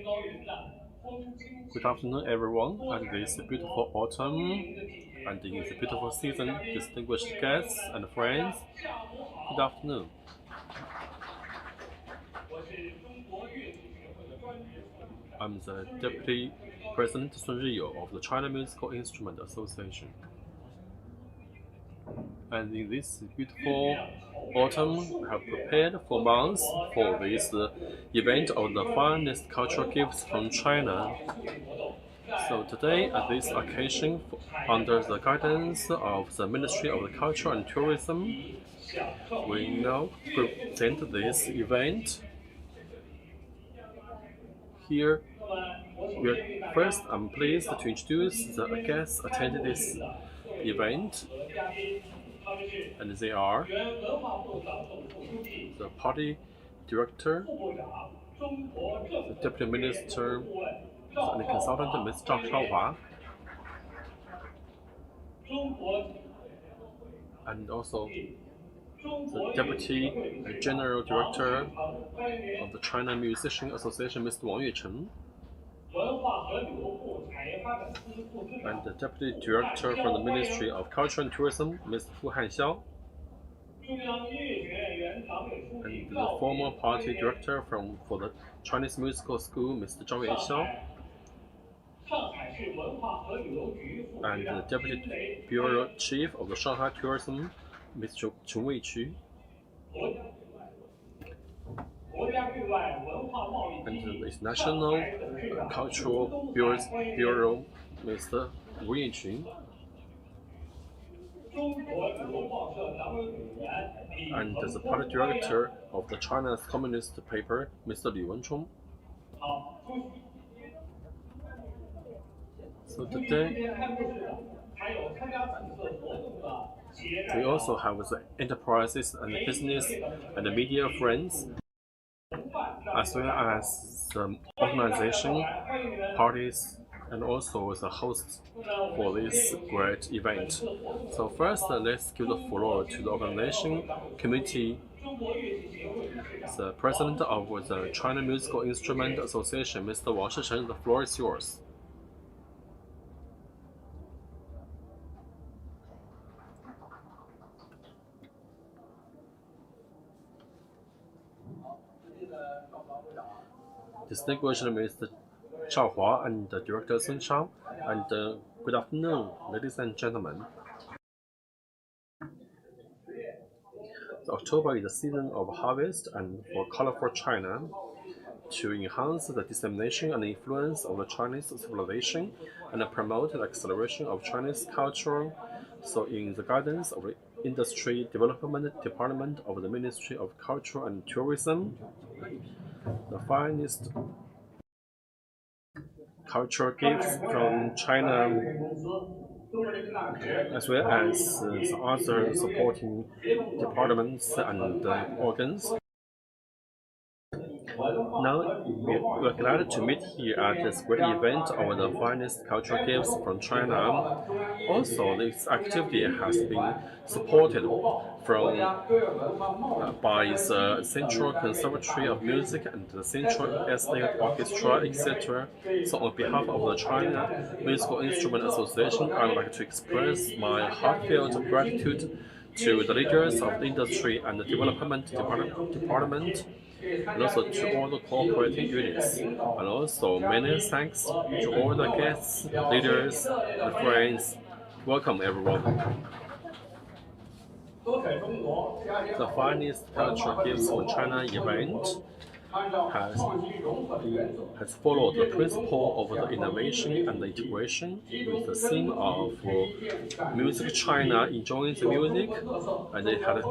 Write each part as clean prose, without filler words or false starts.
Good afternoon, everyone, and this beautiful autumn, and in this beautiful season, distinguished guests and friends. Good afternoon. I'm the Deputy President Sun Riyou of the China Musical Instrument Association. And in this beautiful autumn, we have prepared for months for this event of the finest cultural gifts from China. So today, at this occasion, under the guidance of the Ministry of Culture and Tourism, we now present this event. Here, first, I'm pleased to introduce the guests attending this event, and they are the party director, the deputy minister, and consultant, Ms. Zhao Shaohua, and also the deputy general director of the China Musician Association, Mr. Wang Yucheng, and the deputy director from the Ministry of Culture and Tourism, Mr. Fu Hanxiao, and the former party director for the Chinese Musical School, Mr. Zhao Yanxiao, and the deputy bureau chief of the Shanghai Tourism, Mr. Chun Weiqu, and the International Cultural Bureau, Mr. Wu Yinqun, and the party director of the China's Communist paper, Mr. Li Wenchong. So today, we also have the enterprises and business and the media friends, as well as the organization, parties, and also the hosts for this great event. So first, let's give the floor to the organization committee. The president of the China Musical Instrument Association, Mr. Wang Shicheng, the floor is yours. Distinguished Mr. Shaohua and Director Sun Shao, and good afternoon, ladies and gentlemen. October is the season of harvest and for colorful China. To enhance the dissemination and influence of the Chinese civilization and promote the acceleration of Chinese culture, so in the guidance of the Industry Development Department of the Ministry of Culture and Tourism, the finest cultural gifts from China, as well as the other supporting departments and organs. Now, we are glad to meet here at this great event of the finest cultural gifts from China. Also, this activity has been supported by the Central Conservatory of Music and the Central Estate Orchestra, etc. So on behalf of the China Musical Instrument Association, I would like to express my heartfelt gratitude to the leaders of the industry and the development department, and also to all the cooperating units. And also many thanks to all the guests, leaders, and friends. Welcome everyone. The finest cultural gifts from China event has followed the principle of the innovation and the integration with the theme of Music China enjoying the music, and it has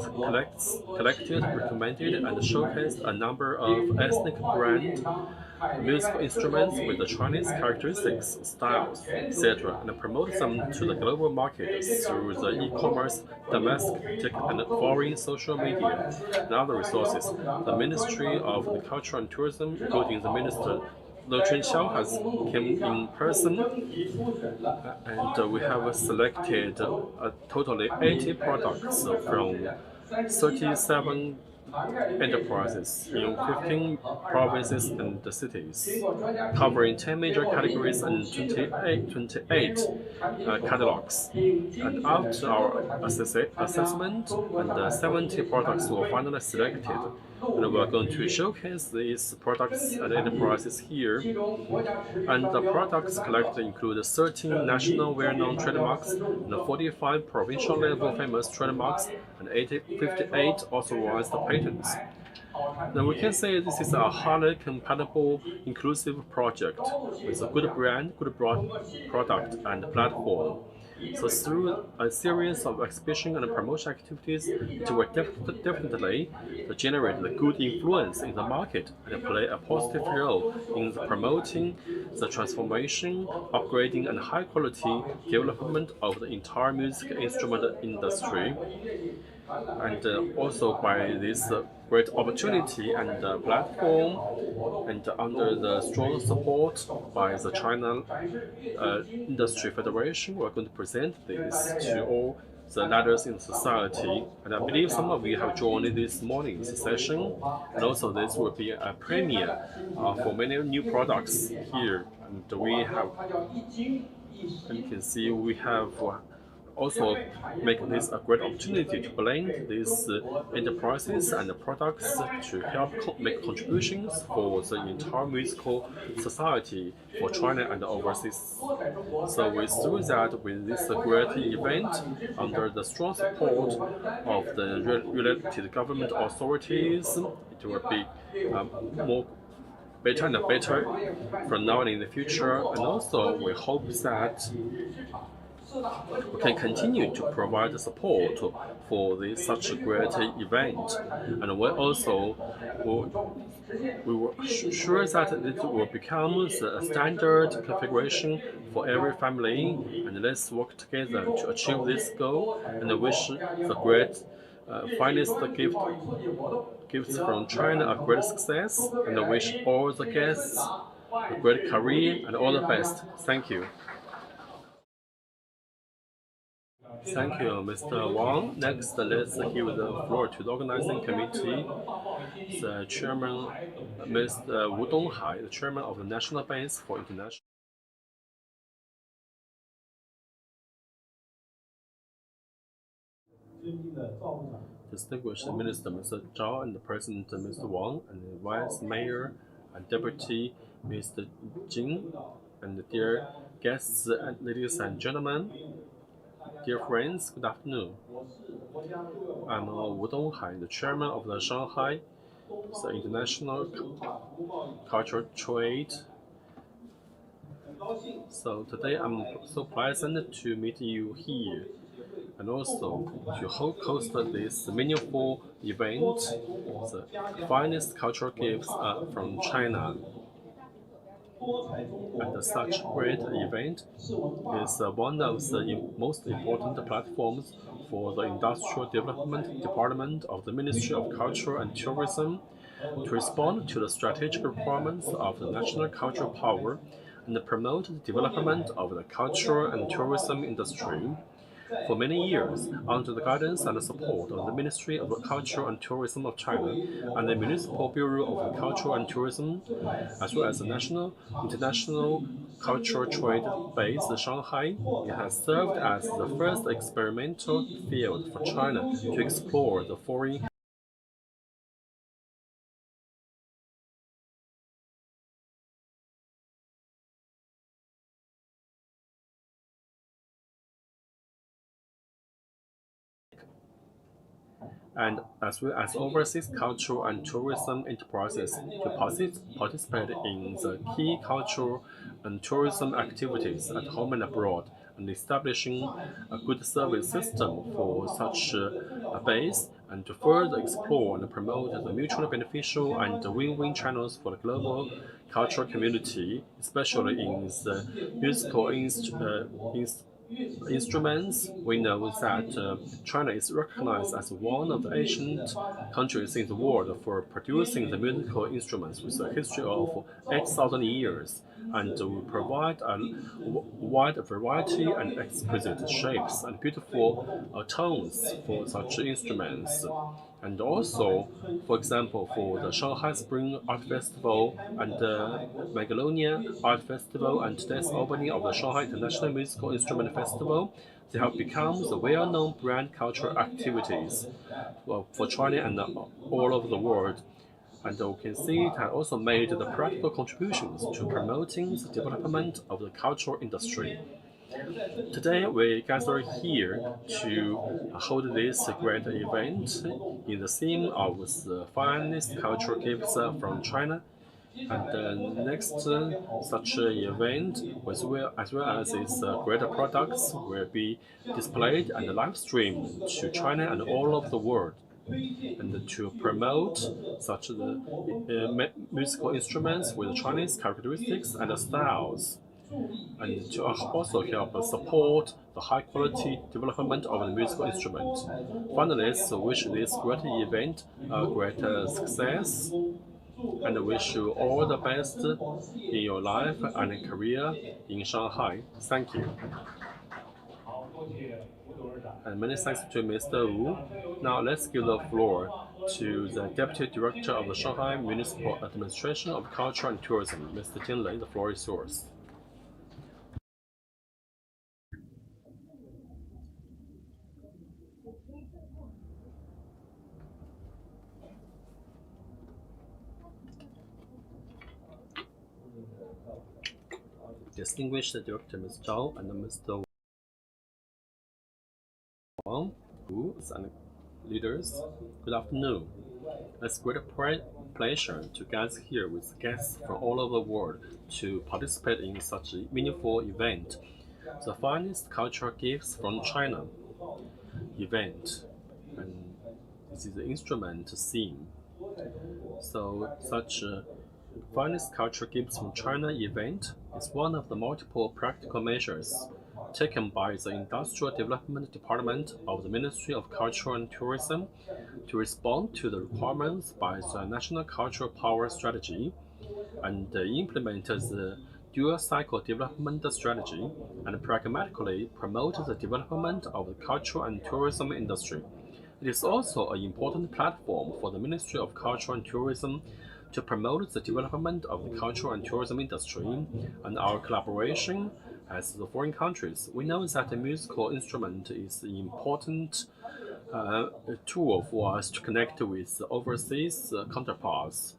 collected, recommended, and showcased a number of ethnic brand musical instruments with the Chinese characteristics, styles, etc., and promote them to the global market through the e-commerce, domestic and foreign social media and other resources. The Ministry of the Culture and Tourism, including the Minister Lo Chunxiao, has come in person, and we have selected totally 80 products from 37 enterprises in 15 provinces and cities, covering 10 major categories and 28 catalogs. And after our assessment, and 70 products were finally selected. And we're going to showcase these products and enterprises here. And the products collected include 13 national well-known trademarks and 45 provincial level famous trademarks and 58 authorized patents. Now we can say this is a highly compatible, inclusive project with a good brand, good product, and platform. So through a series of exhibition and promotion activities, it will definitely generate a good influence in the market and play a positive role in promoting the transformation, upgrading, and high quality development of the entire music instrument industry. And also by this great opportunity and platform, and under the strong support by the China Industry Federation, we're going to present this to all the leaders in society. And I believe some of you have joined this morning's session, and also this will be a premiere for many new products here. And we have, and you can see we have also make this a great opportunity to blend these enterprises and products to help make contributions for the entire musical society for China and overseas. So we through that with this great event under the strong support of the related government authorities, it will be more better and better from now and in the future. And also we hope that we can continue to provide support for this such a great event, and we also we were sure that it will become the standard configuration for every family, and let's work together to achieve this goal. And I wish the great finest gifts from China a great success, and I wish all the guests a great career and all the best. Thank you. Thank you, Mr. Wang. Next, let's give the floor to the organizing committee. The chairman, Mr. Wu Donghai, the chairman of the National Bank for International. Distinguished Minister Mr. Zhao and the President Mr. Wang and the Vice Mayor and Deputy Mr. Jin and dear guests, ladies and gentlemen, dear friends, good afternoon. I'm Wu Donghai, the chairman of the Shanghai, the International Cultural Trade. So today I'm so pleasant to meet you here, and also to host this meaningful event, the finest cultural gifts from China. And such great event is one of the most important platforms for the Industrial Development Department of the Ministry of Culture and Tourism to respond to the strategic requirements of the national cultural power and promote the development of the culture and tourism industry. For many years, under the guidance and support of the Ministry of Culture and Tourism of China and the Municipal Bureau of Culture and Tourism, as well as the National International Cultural Trade Base Shanghai, it has served as the first experimental field for China to explore the foreign and as well as overseas cultural and tourism enterprises to participate in the key cultural and tourism activities at home and abroad, and establishing a good service system for such a base, and to further explore and promote the mutually beneficial and win-win channels for the global cultural community, especially in the musical instruments. We know that China is recognized as one of the ancient countries in the world for producing the musical instruments with a history of 8,000 years. and we provide a wide variety and exquisite shapes and beautiful tones for such instruments. And also, for example, for the Shanghai Spring Art Festival and the Magnolia Art Festival and today's opening of the Shanghai International Musical Instrument Festival, they have become the well-known brand cultural activities for China and all over the world. And we can see it has also made the practical contributions to promoting the development of the cultural industry. Today, we gather here to hold this great event in the theme of the finest cultural gifts from China. And the next such event, as well as its great products, will be displayed and live streamed to China and all over the world. And to promote such musical instruments with Chinese characteristics and styles, and to also help support the high quality development of the musical instrument. Finally, so wish this great event a great success, and wish you all the best in your life and career in Shanghai. Thank you. And many thanks to Mr. Wu. Now let's give the floor to the Deputy Director of the Shanghai Municipal Administration of Culture and Tourism, Mr. Jian Lei. The floor is yours. Distinguished Director Ms. Zhao and Mr. Wang, Wu, and leaders, good afternoon. It's a great pleasure to gather here with guests from all over the world to participate in such a meaningful event, the finest cultural gifts from China event, and this is the instrument theme. So such finest cultural gifts from China event is one of the multiple practical measures taken by the Industrial Development Department of the Ministry of Culture and Tourism to respond to the requirements by the National Cultural Power Strategy and implement the dual cycle development strategy and pragmatically promote the development of the cultural and tourism industry. It is also an important platform for the Ministry of Culture and Tourism to promote the development of the cultural and tourism industry and our collaboration as the foreign countries. We know that the musical instrument is an important tool for us to connect with overseas counterparts.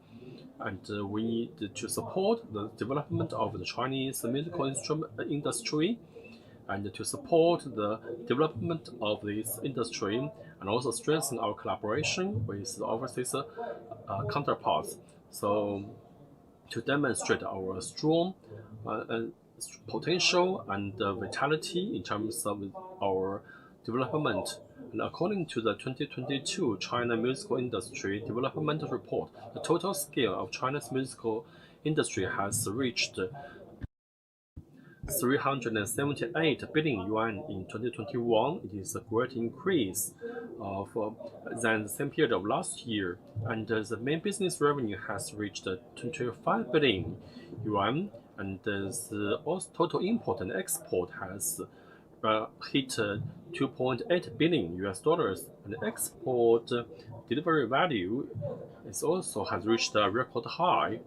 And we need to support the development of the Chinese musical instrument industry and to support the development of this industry and also strengthen our collaboration with the overseas counterparts. So to demonstrate our strong potential and vitality in terms of our development. And according to the 2022 China Musical Industry Development Report, the total scale of China's musical industry has reached 378 billion yuan in 2021. It is a great increase than the same period of last year, and the main business revenue has reached 25 billion yuan, and the total import and export has hit 2.8 billion US dollars, and export delivery value is also has reached a record high.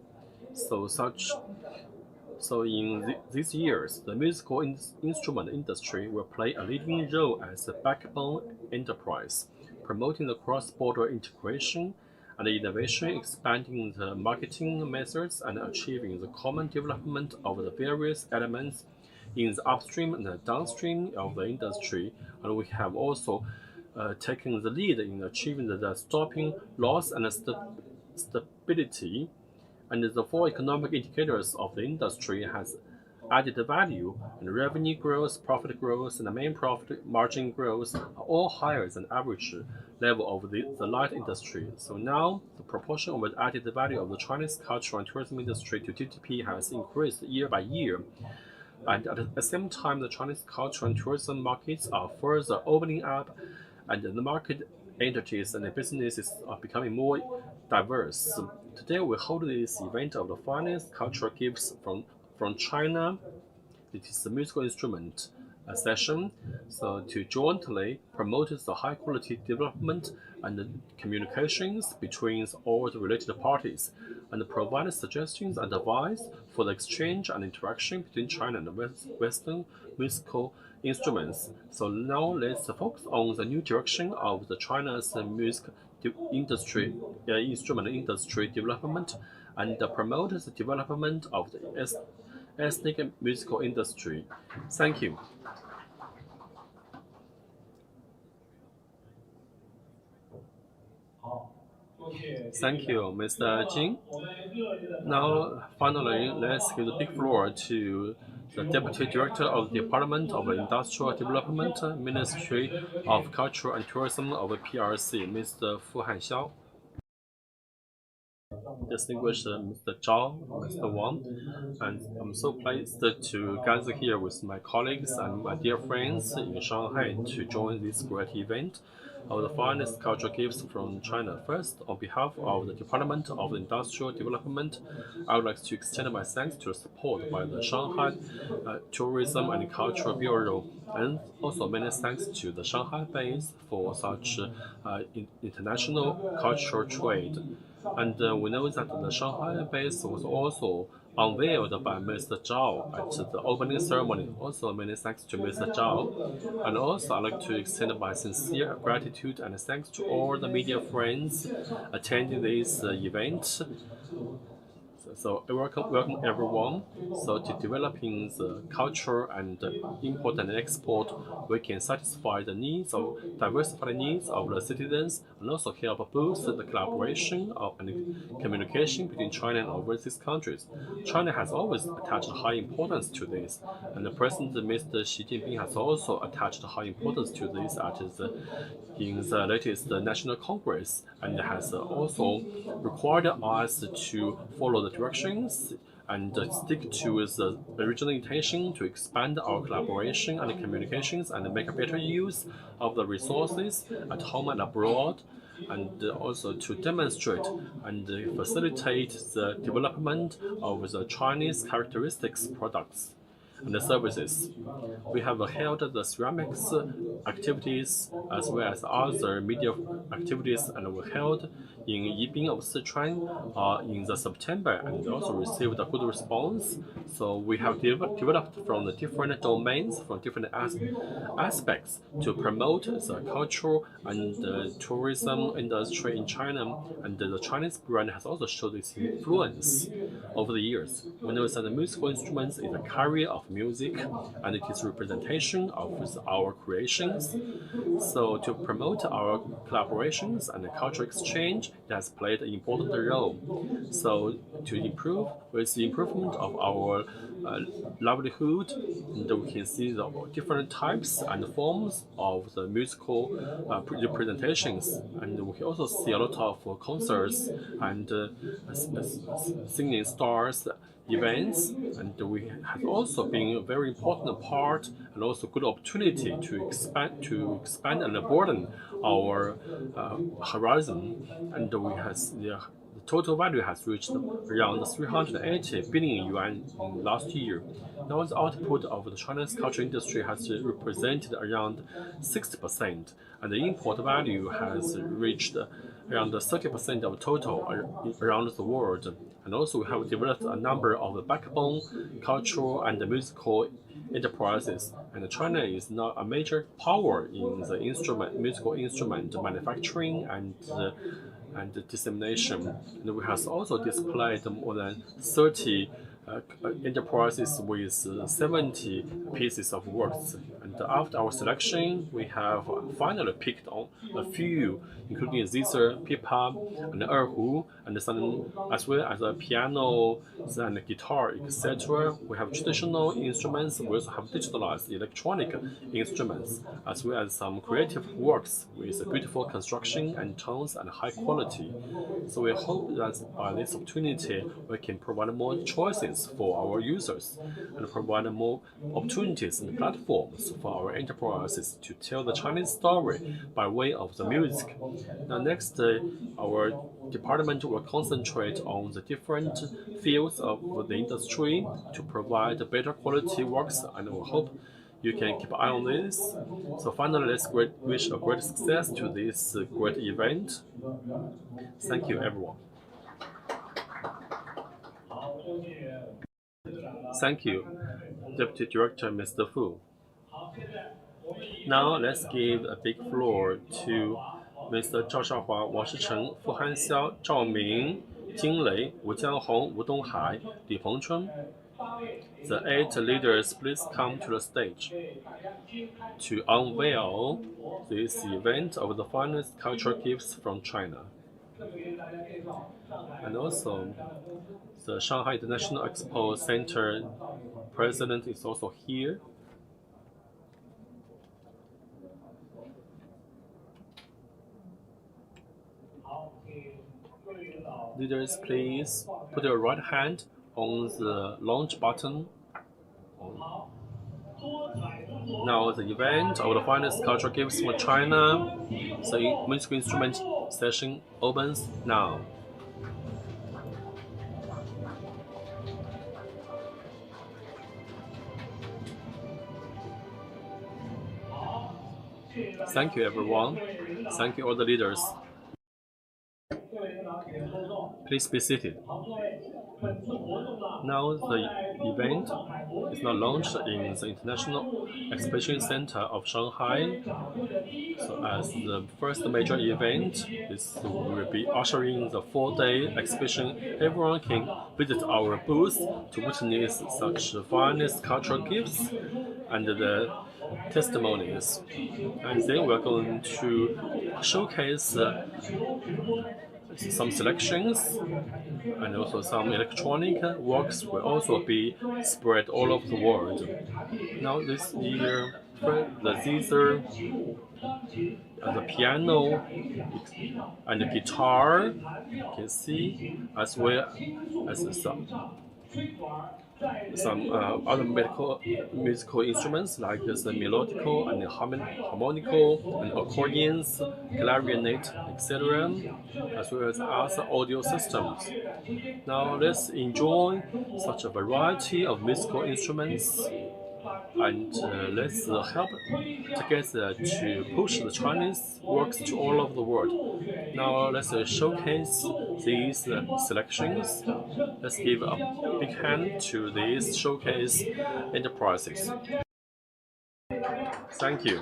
So in these years, the musical instrument industry will play a leading role as a backbone enterprise, promoting the cross-border integration and innovation, expanding the marketing methods, and achieving the common development of the various elements in the upstream and the downstream of the industry. And we have also taken the lead in achieving the stopping loss and stability. And the four economic indicators of the industry has added value, and revenue growth, profit growth, and the main profit margin growth are all higher than average level of the light industry. So now the proportion of the added value of the Chinese cultural and tourism industry to GDP has increased year by year. And at the same time, the Chinese cultural and tourism markets are further opening up, and the market entities and the businesses are becoming more diverse. Today we hold this event of the finest cultural gifts from from China. It is a musical instrument session, so to jointly promote the high quality development and communications between all the related parties, and provide suggestions and advice for the exchange and interaction between China and Western musical instruments. So now let's focus on the new direction of the China's music industry, instrument industry development, and promote the development of the ethnic musical industry. Thank you. Thank you, Mr. Jin. Now, finally, let's give the big floor to the Deputy Director of the Department of Industrial Development, Ministry of Culture and Tourism of the PRC, Mr. Fu Hanxiao. Distinguished Mr. Zhao, Mr. Wang, and I'm so pleased to gather here with my colleagues and my dear friends in Shanghai to join this great event of the finest cultural gifts from China. First, on behalf of the Department of Industrial Development, I would like to extend my thanks to the support by the Shanghai Tourism and Cultural Bureau, and also many thanks to the Shanghai base for such international cultural trade. And we know that the Shanghai base was also unveiled by Mr. Zhao at the opening ceremony. Also, many thanks to Mr. Zhao. And also, I'd like to extend my sincere gratitude and thanks to all the media friends attending this event. So welcome everyone. So to developing the culture and import and export, we can satisfy the needs of diversify the needs of the citizens and also help boost the collaboration and communication between China and overseas countries. China has always attached high importance to this, and the President Mr. Xi Jinping has also attached high importance to this in the latest National Congress, and has also required us to follow the directions and stick to the original intention to expand our collaboration and communications and make a better use of the resources at home and abroad, and also to demonstrate and facilitate the development of the Chinese characteristics products and the services. We have held the ceramics activities as well as other media activities, and were held in Yibin of Sichuan in the September, and also received a good response. So we have developed from the different domains, from different aspects to promote the cultural and tourism industry in China, and the Chinese brand has also showed its influence over the years. We know that the musical instruments is a carrier of music, and it is representation of our creations. So to promote our collaborations and cultural exchange, it has played an important role. So to improve, with the improvement of our livelihood, and we can see the different types and forms of the musical representations, and we can also see a lot of concerts and singing stars events, and we have also been a very important part and also good opportunity to expand and broaden our horizon, and we have the total value has reached around 380 billion yuan in last year. Now the output of the Chinese culture industry has represented around 60%, and the import value has reached around 30% of total around the world. And also we have developed a number of backbone cultural and musical enterprises, and China is now a major power in the musical instrument manufacturing and dissemination. And we have also displayed more than 30 enterprises with 70 pieces of works. And after our selection, we have finally picked on a few, including Zither, pipa, and erhu, and some, as well as a piano and guitar, etc. We have traditional instruments. We also have digitalized electronic instruments, as well as some creative works with beautiful construction and tones and high quality. So we hope that by this opportunity, we can provide more choices services for our users and provide more opportunities and platforms for our enterprises to tell the Chinese story by way of the music. Now, next, our department will concentrate on the different fields of the industry to provide better quality works, and we hope you can keep an eye on this. So finally, let's wish a great success to this great event. Thank you, everyone. Thank you, Deputy Director Mr. Fu. Now let's give a big floor to Mr. Zhao Shaohua, Wang Shicheng, Fu Hanxiao, Zhao Ming, Jing Lei, Wu Jianhong, Wu Donghai, Li Pengchun. The 8 leaders please come to the stage to unveil this event of the finest cultural gifts from China. And also, the Shanghai International Expo Center president is also here. Leaders, please put your right hand on the launch button. Now the event of the finest cultural gifts from China, the musical instrument session opens now. Thank you, everyone. Thank you, all the leaders. Please be seated. Now the event is now launched in the International Exhibition Center of Shanghai. So as the first major event, this will be ushering the 4-day exhibition. Everyone can visit our booth to witness such finest cultural gifts and the testimonies. And then we're going to showcase some selections, and also some electronic works will also be spread all over the world. Now this year, the Zither, the piano, and the guitar, you can see, as well as some other musical instruments like the melodical and the harmonical and accordions, clarinet, etc., as well as other audio systems. Now let's enjoy such a variety of musical instruments, and let's help together to push the Chinese works to all over the world. Now let's showcase these selections. Let's give a big hand to these showcase enterprises. Thank you.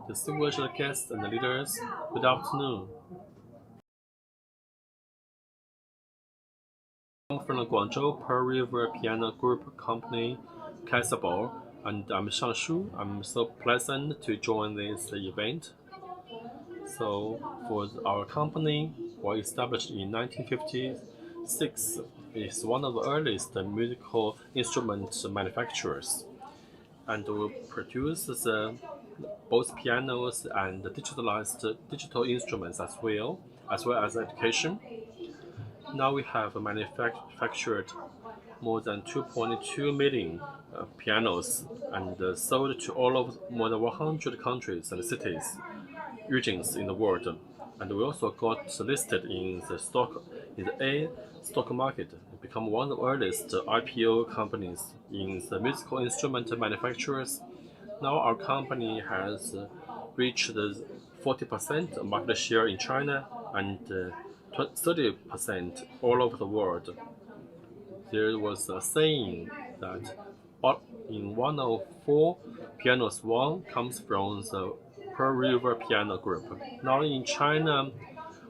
Distinguished guests and leaders, good afternoon. I'm from the Guangzhou Pearl River Piano Group Company, Kaisabao, and I'm Shangshu. I'm so pleasant to join this event. So, for our company, was established in 1956, is one of the earliest musical instrument manufacturers, and we produce both pianos and digitalized digital instruments as well as education. Now we have manufactured more than 2.2 million pianos and sold to all of more than 100 countries and cities, regions in the world. And we also got listed in the A stock market, become one of the earliest IPO companies in the musical instrument manufacturers. Now our company has reached 40% market share in China and 30% all over the world. There was a saying that in one of four pianos, one comes from the Pearl River Piano Group. Now in China,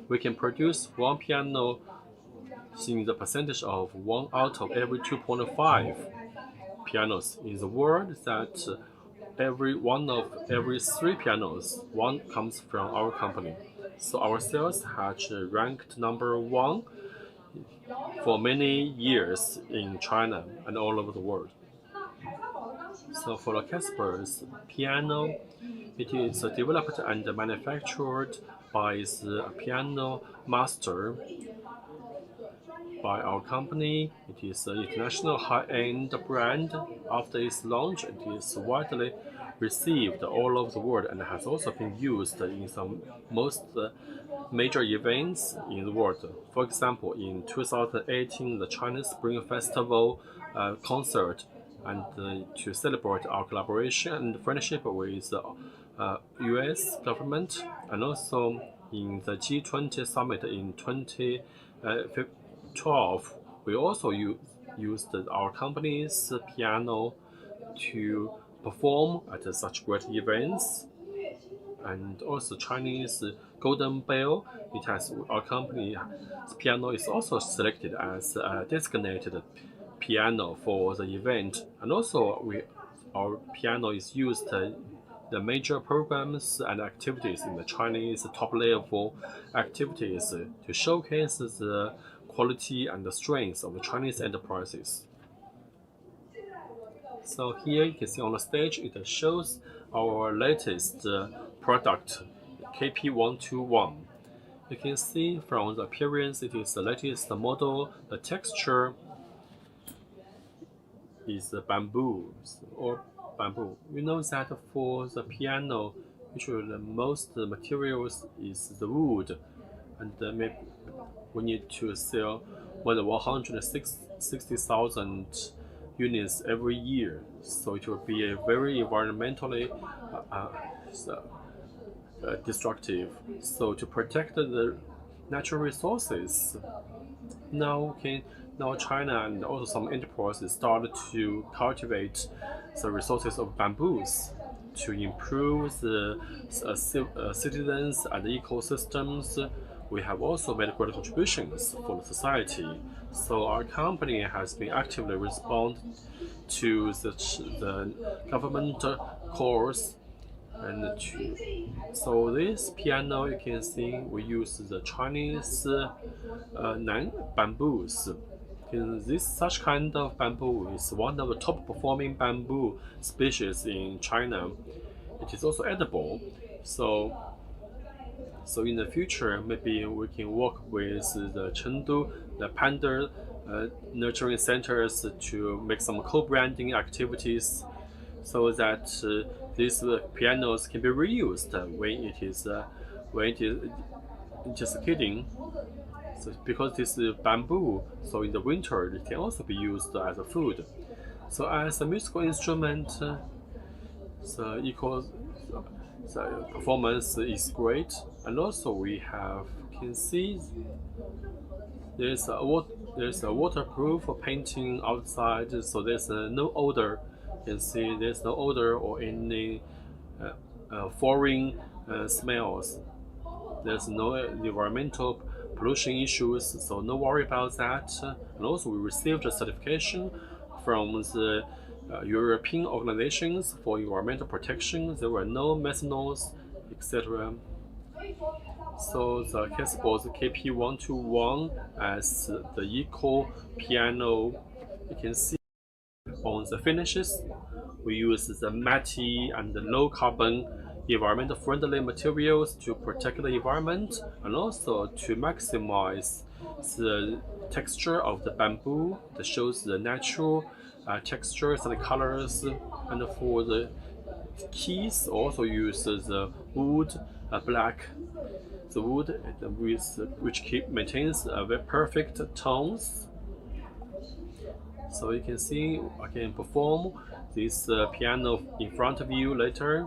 we can produce one piano in the percentage of 1 out of every 2.5 pianos. In the world, that every 3 pianos, one comes from our company. So our sales has ranked number 1 for many years in China and all over the world. So for the Casper's piano, it is developed and manufactured by the piano master by our company. It is an international high-end brand. After its launch, it is widely received all over the world and has also been used in some most major events in the world. For example, in 2018, the Chinese Spring Festival concert, and to celebrate our collaboration and friendship with the U.S. government, and also in the G20 summit in 2012, we also used our company's piano to perform at such great events. And also Chinese Golden Bell, it has our company's piano is also selected as a designated piano for the event, and also our piano is used the major programs and activities in the Chinese top level activities to showcase the quality and the strength of the Chinese enterprises. So here you can see on the stage, it shows our latest product, KP121. You can see from the appearance, it is the latest model. The texture is bamboo or bamboo. We know that for the piano, usually the most materials is the wood, and we need to sell more than 160,000 units every year. So it will be a very environmentally destructive. So to protect the natural resources, now China and also some enterprises started to cultivate the resources of bamboos to improve the citizens and the ecosystems. We have also made great contributions for the society. So our company has been actively respond to the government calls, and so this piano you can see we use the Chinese Narin bamboos. Such kind of bamboo is one of the top performing bamboo species in China. It is also edible. So in the future, maybe we can work with the Chengdu, the panda nurturing centers to make some co-branding activities, so that these pianos can be reused when it is just kidding. So because this is bamboo, so in the winter it can also be used as a food. So as a musical instrument, the performance is great, and also we can see there's a waterproof painting outside, so there's no odor. You can see there's no odor or any foreign smells. There's no environmental pollution issues, so no worry about that. And also, we received a certification from the European organizations for environmental protection. There were no methanols, etc. So the case was KP121 as the eco piano. You can see on the finishes, we use the matte and the low carbon environmental friendly materials to protect the environment and also to maximize the texture of the bamboo that shows the natural textures and colors. And for the keys, also use the wood black, the wood which maintains very perfect tones. So you can see I can perform this piano in front of you later,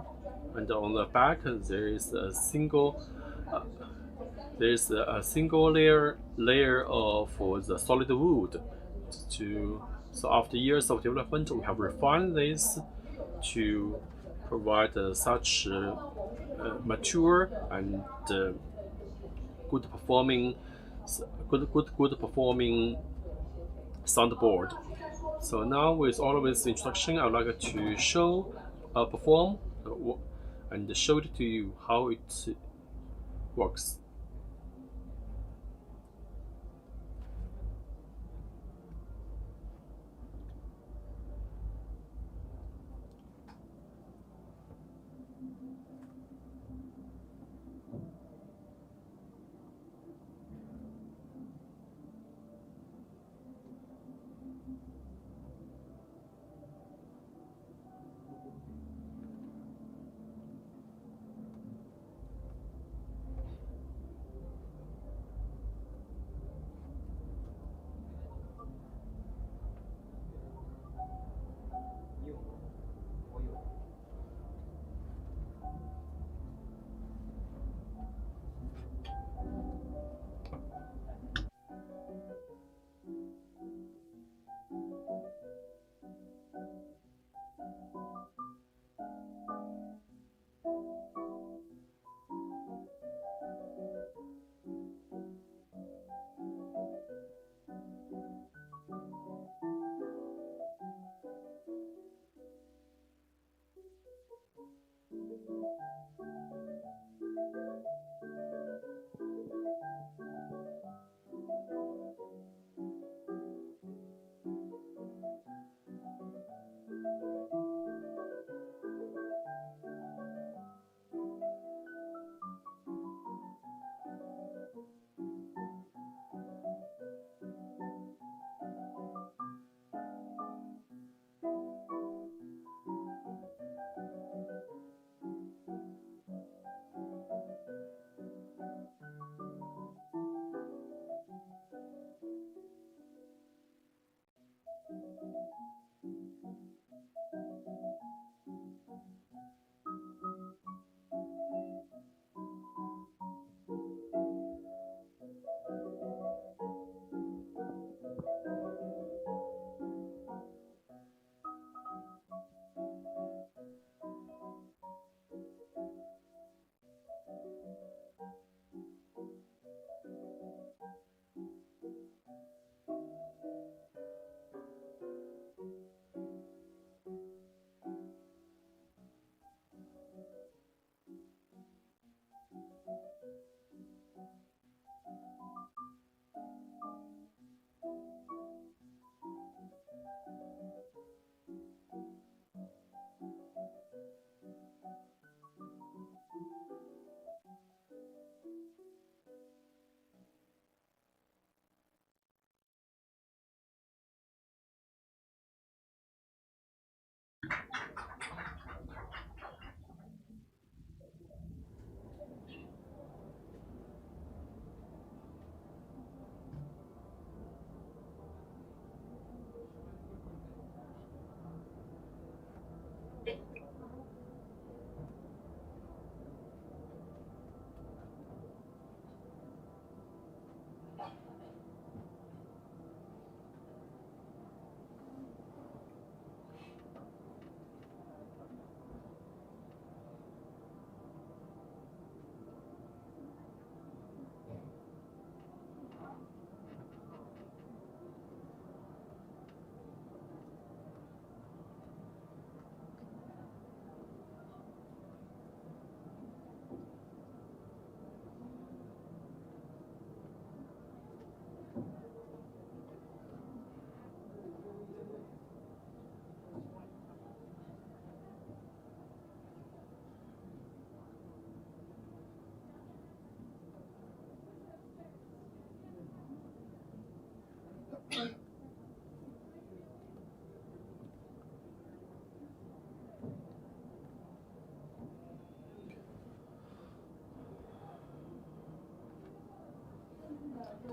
and on the back there is a single layer of the solid wood. So after years of development, we have refined this to provide such mature and good performing good performing soundboard. So now with all of this introduction, I would like to perform and show it to you how it works.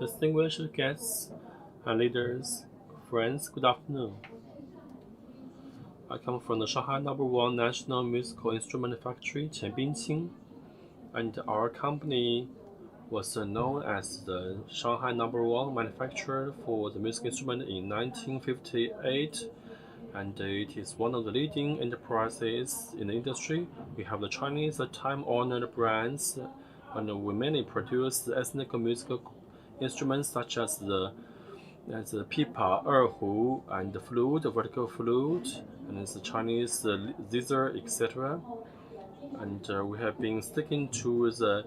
Distinguished guests and leaders, friends, good afternoon. I come from the Shanghai #1 National Musical Instrument Factory, Qianbingqing, and our company was known as the Shanghai #1 manufacturer for the music instrument in 1958, and it is one of the leading enterprises in the industry. We have the Chinese time-honored brands, and we mainly produce ethnic musical instruments such as the pipa, erhu, and the flute, the vertical flute, and it's the Chinese Zither, etc. And we have been sticking to the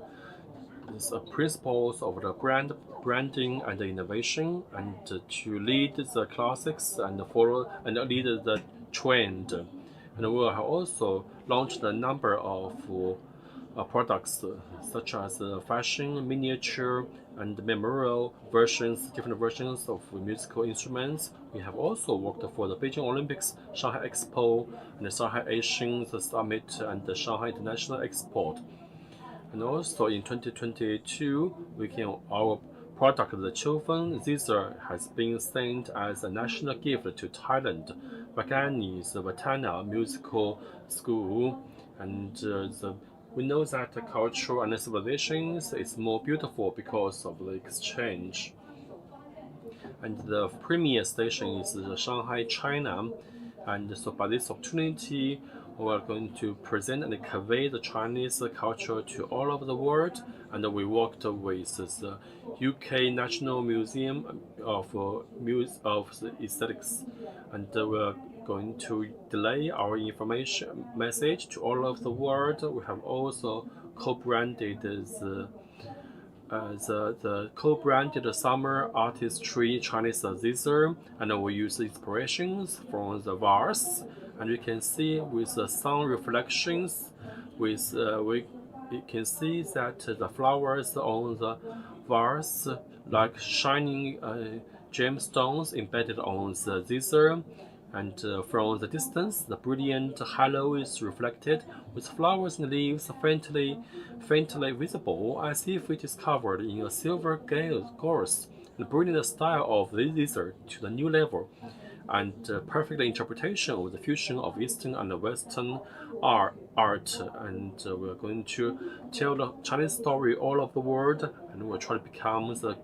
principles of the branding and the innovation, and to lead the classics and follow and lead the trend. And we have also launched a number of products such as fashion, miniature, and memorial versions, different versions of musical instruments. We have also worked for the Beijing Olympics, Shanghai Expo, and the Shanghai Asian Summit, and the Shanghai International Export. And also in 2022, our product, the Qiufen Zither, has been sent as a national gift to Thailand, Playback Musical School, and we know that the culture and the civilizations is more beautiful because of the exchange. And the premier station is Shanghai, China. And so by this opportunity, we are going to present and convey the Chinese culture to all over the world. And we worked with the UK National Museum of Aesthetics, and we're going to delay our information message to all over the world. We have also co-branded the co-branded summer artistry Chinese Zither, and we use inspirations from the vase, and you can see with the sun reflections, you can see that the flowers on the vase like shining gemstones embedded on the Zither. And from the distance, the brilliant halo is reflected, with flowers and leaves faintly visible, as if it is covered in a silver gauze, and bringing the style of the Zither to the new level, and perfect interpretation of the fusion of Eastern and Western art. And we're going to tell the Chinese story all over the world, and we'll try to become the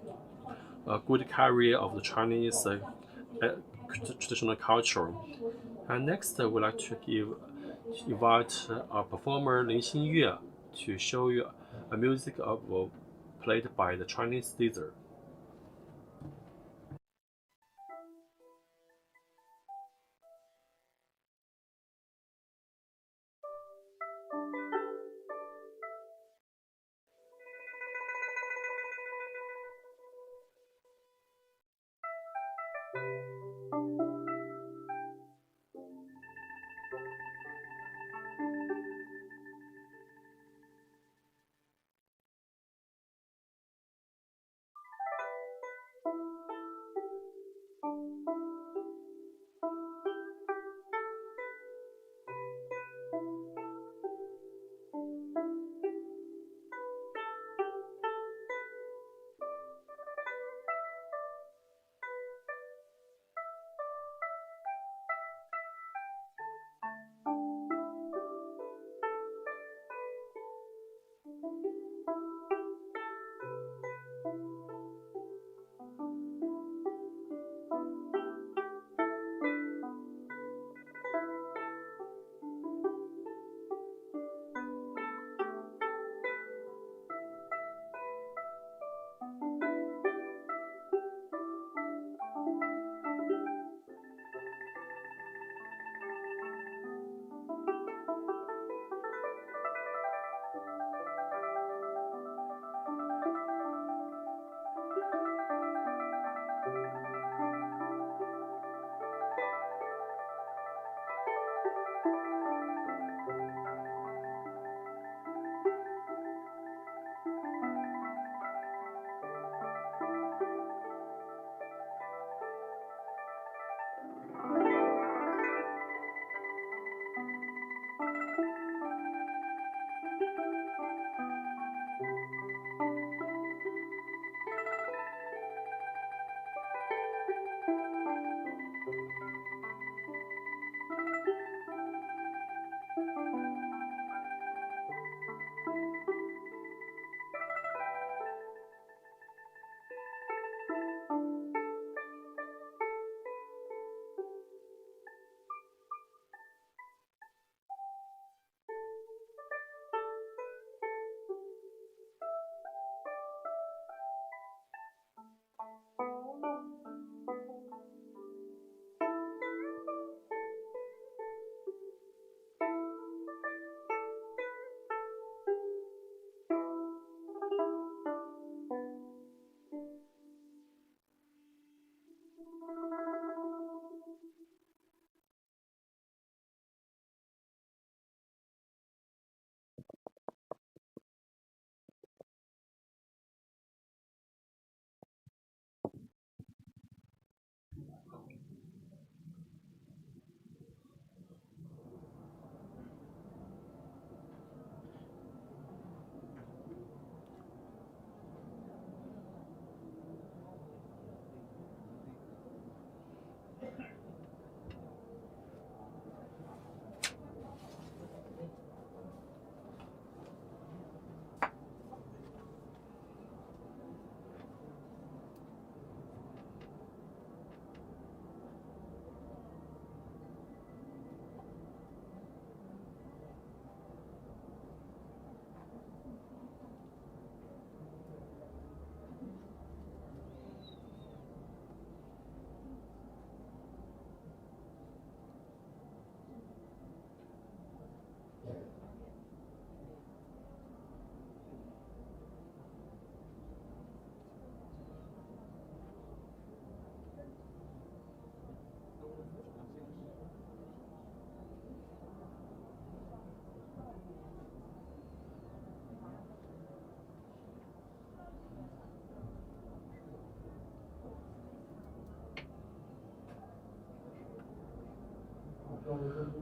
good carrier of the Chinese traditional culture. And next, we'd like to invite our performer Lin Xingyue to show you a music played by the Chinese Zither.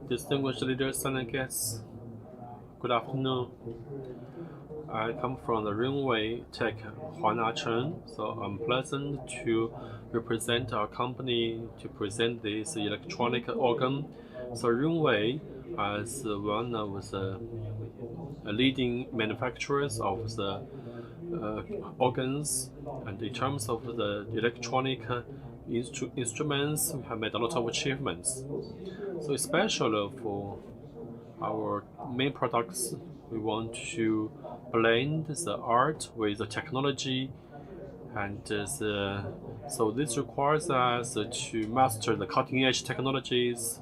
Distinguished leaders and guests, good afternoon. I come from the Runway Tech Chen, so I'm pleasant to represent our company to present this electronic organ. So Runway, as one of the leading manufacturers of the organs, and in terms of the electronic instruments, we have made a lot of achievements. So especially for our main products, we want to blend the art with the technology, and so this requires us to master the cutting-edge technologies.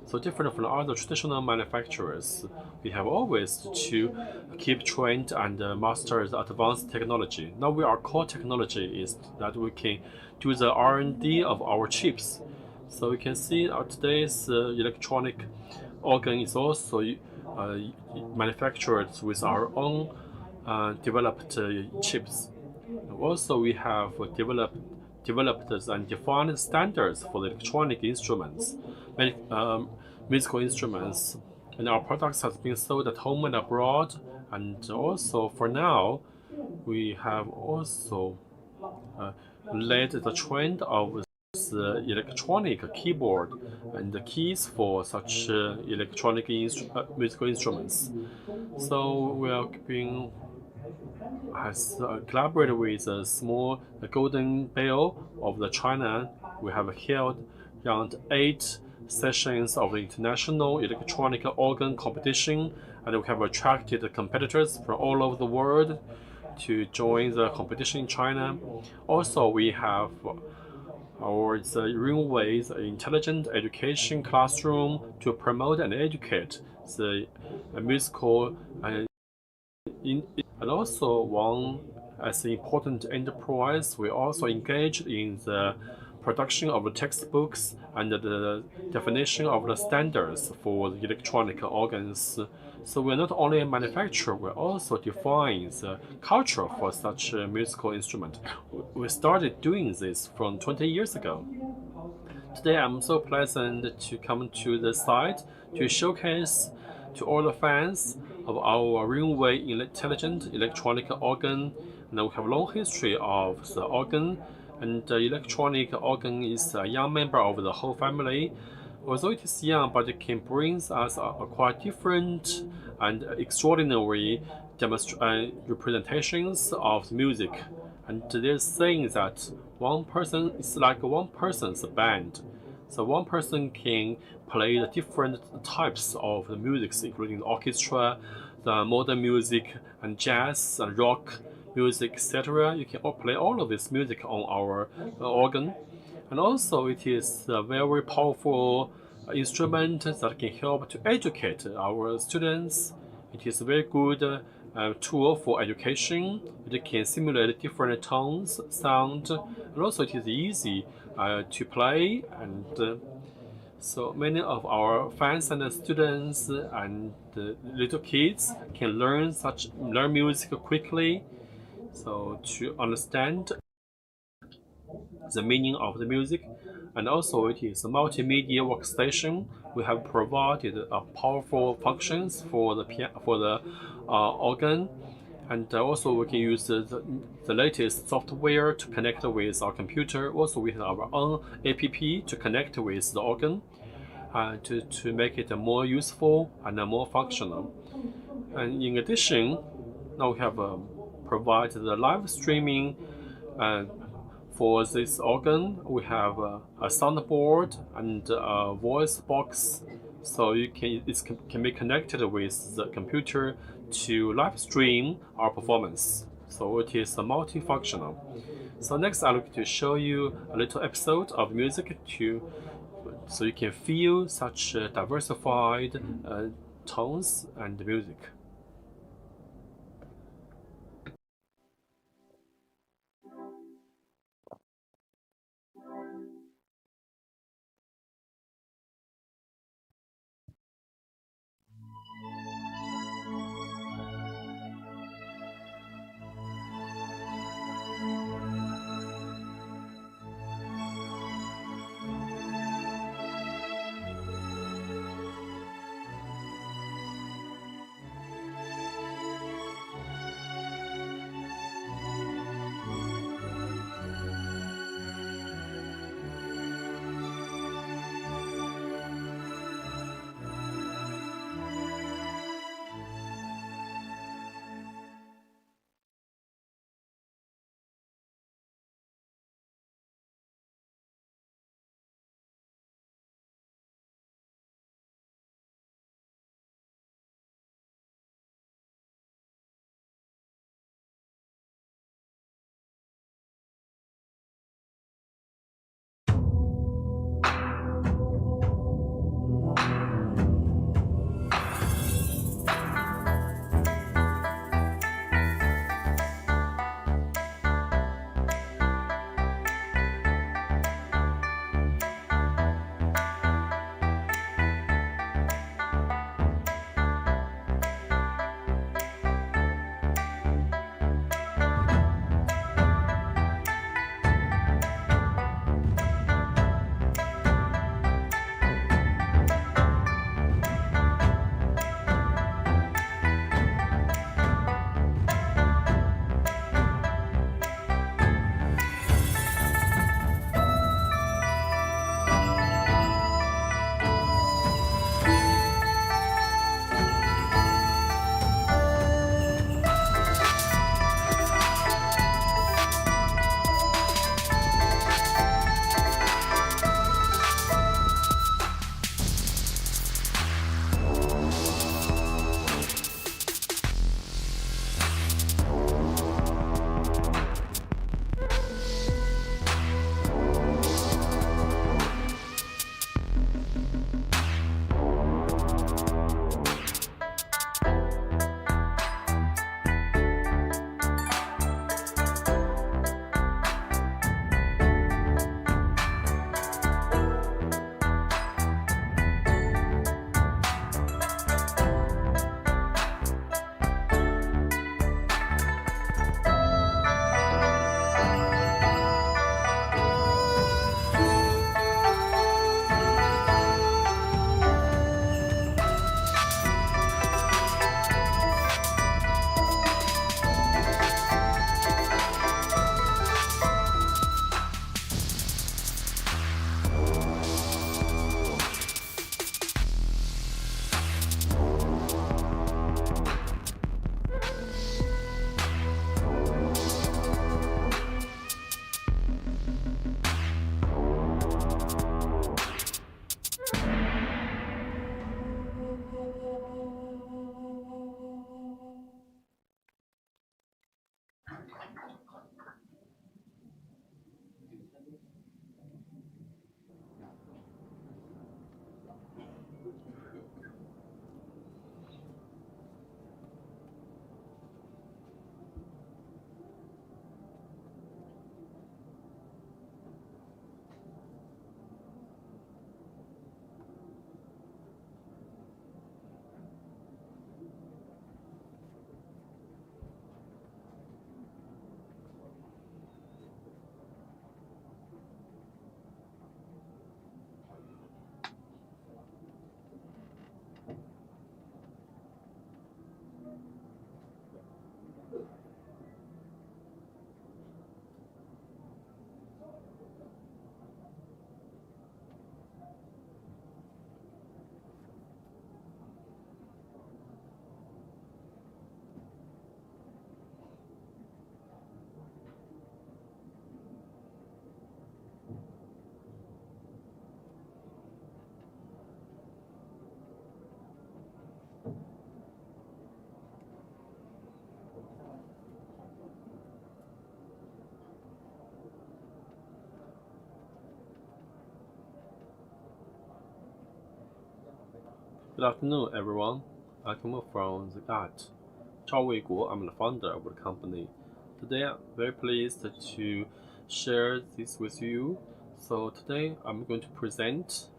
So different from other traditional manufacturers, we have always to keep trained and master the advanced technology. Now our core technology is that we can do the R&D of our chips. So we can see today's electronic organ is also manufactured with our own developed chips. Also, we have developed and defined standards for the electronic instruments, musical instruments, and our products have been sold at home and abroad. And also, for now, we have also led the trend of the electronic keyboard and the keys for such electronic musical instruments. So we are being has collaborated with a small Golden Bell of the China. We have held around 8 sessions of the international electronic organ competition, and we have attracted competitors from all over the world to join the competition in China. Also, we have our the Runway's intelligent education classroom to promote and educate the musical and also one as an important enterprise. We also engaged in the production of textbooks and the definition of the standards for the electronic organs. So we're not only a manufacturer, we also define the culture for such a musical instrument. We started doing this from 20 years ago. Today I'm so pleasant to come to the site to showcase to all the fans of our Runway intelligent electronic organ. And we have a long history of the organ, and the electronic organ is a young member of the whole family. Although it is young, but it can bring us a quite different and extraordinary representations of music. And they're saying that one person is like one person's band. So one person can play the different types of the music, including the orchestra, the modern music, and jazz and rock music, etc. You can play all of this music on our organ. And also it is a very powerful instrument that can help to educate our students. It is a very good tool for education. It can simulate different tones, sound, and also it is easy to play. And so many of our fans and students and little kids can learn music quickly. So to understand the meaning of the music, and also it is a multimedia workstation. We have provided powerful functions for the organ, and also we can use the latest software to connect with our computer. Also, we have our own app to connect with the organ, to make it more useful and more functional. And in addition, now we have provided the live streaming. For this organ, we have a soundboard and a voice box, so it can be connected with the computer to live stream our performance. So it is multifunctional. So next, I'd like to show you a little episode of music so you can feel such diversified tones and music. Good afternoon, everyone. I come from the art. Chao Weiguo, I'm the founder of the company. Today, I'm very pleased to share this with you. So today, I'm going to present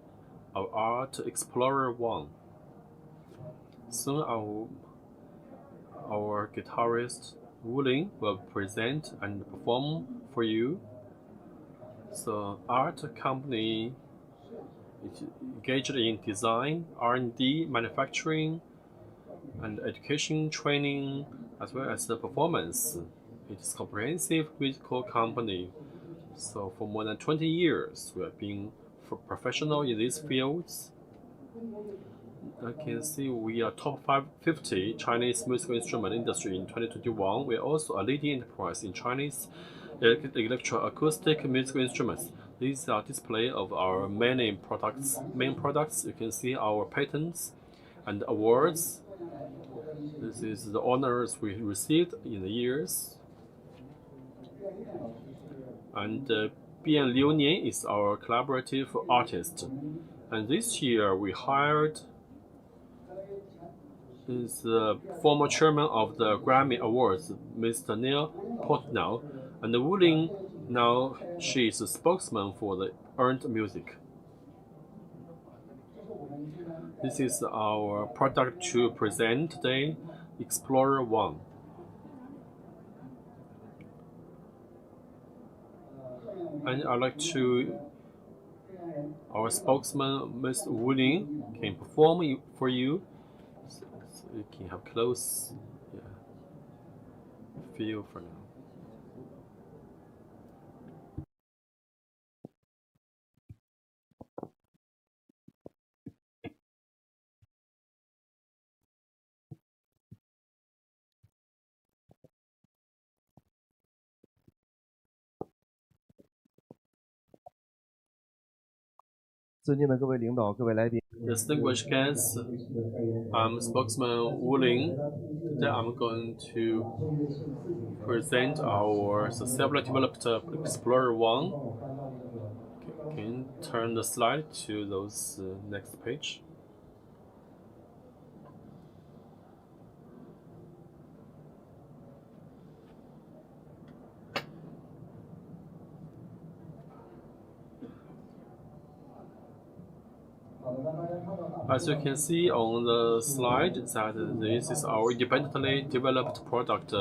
our Art Explorer 1. Soon, our guitarist Wulin will present and perform for you. So, art company is engaged in design, R&D, manufacturing, and education training, as well as the performance. It is a comprehensive musical company. So for more than 20 years, we have been professional in these fields. I can see we are top 50 Chinese musical instrument industry in 2021. We are also a leading enterprise in Chinese electroacoustic musical instruments. These are display of our main products. You can see our patents and awards. This is the honors we received in the years. And Bian Liu Nian is our collaborative artist. And this year we hired the former chairman of the Grammy Awards, Mr. Neil Portnow, and Wu Ling, now she is a spokesman for the earned music. This is our product to present today, Explorer 1. And I'd like to, our spokesman, Mr. Wu Ling, can perform for you. So you can have close feel for now. 尊敬的各位领导、各位来宾 Distinguished guests, I'm spokesman Wu Ling. Today I'm going to present our self-developed Explorer 1. Can you turn the slide to those next page? As you can see on the slide, that this is our independently developed product,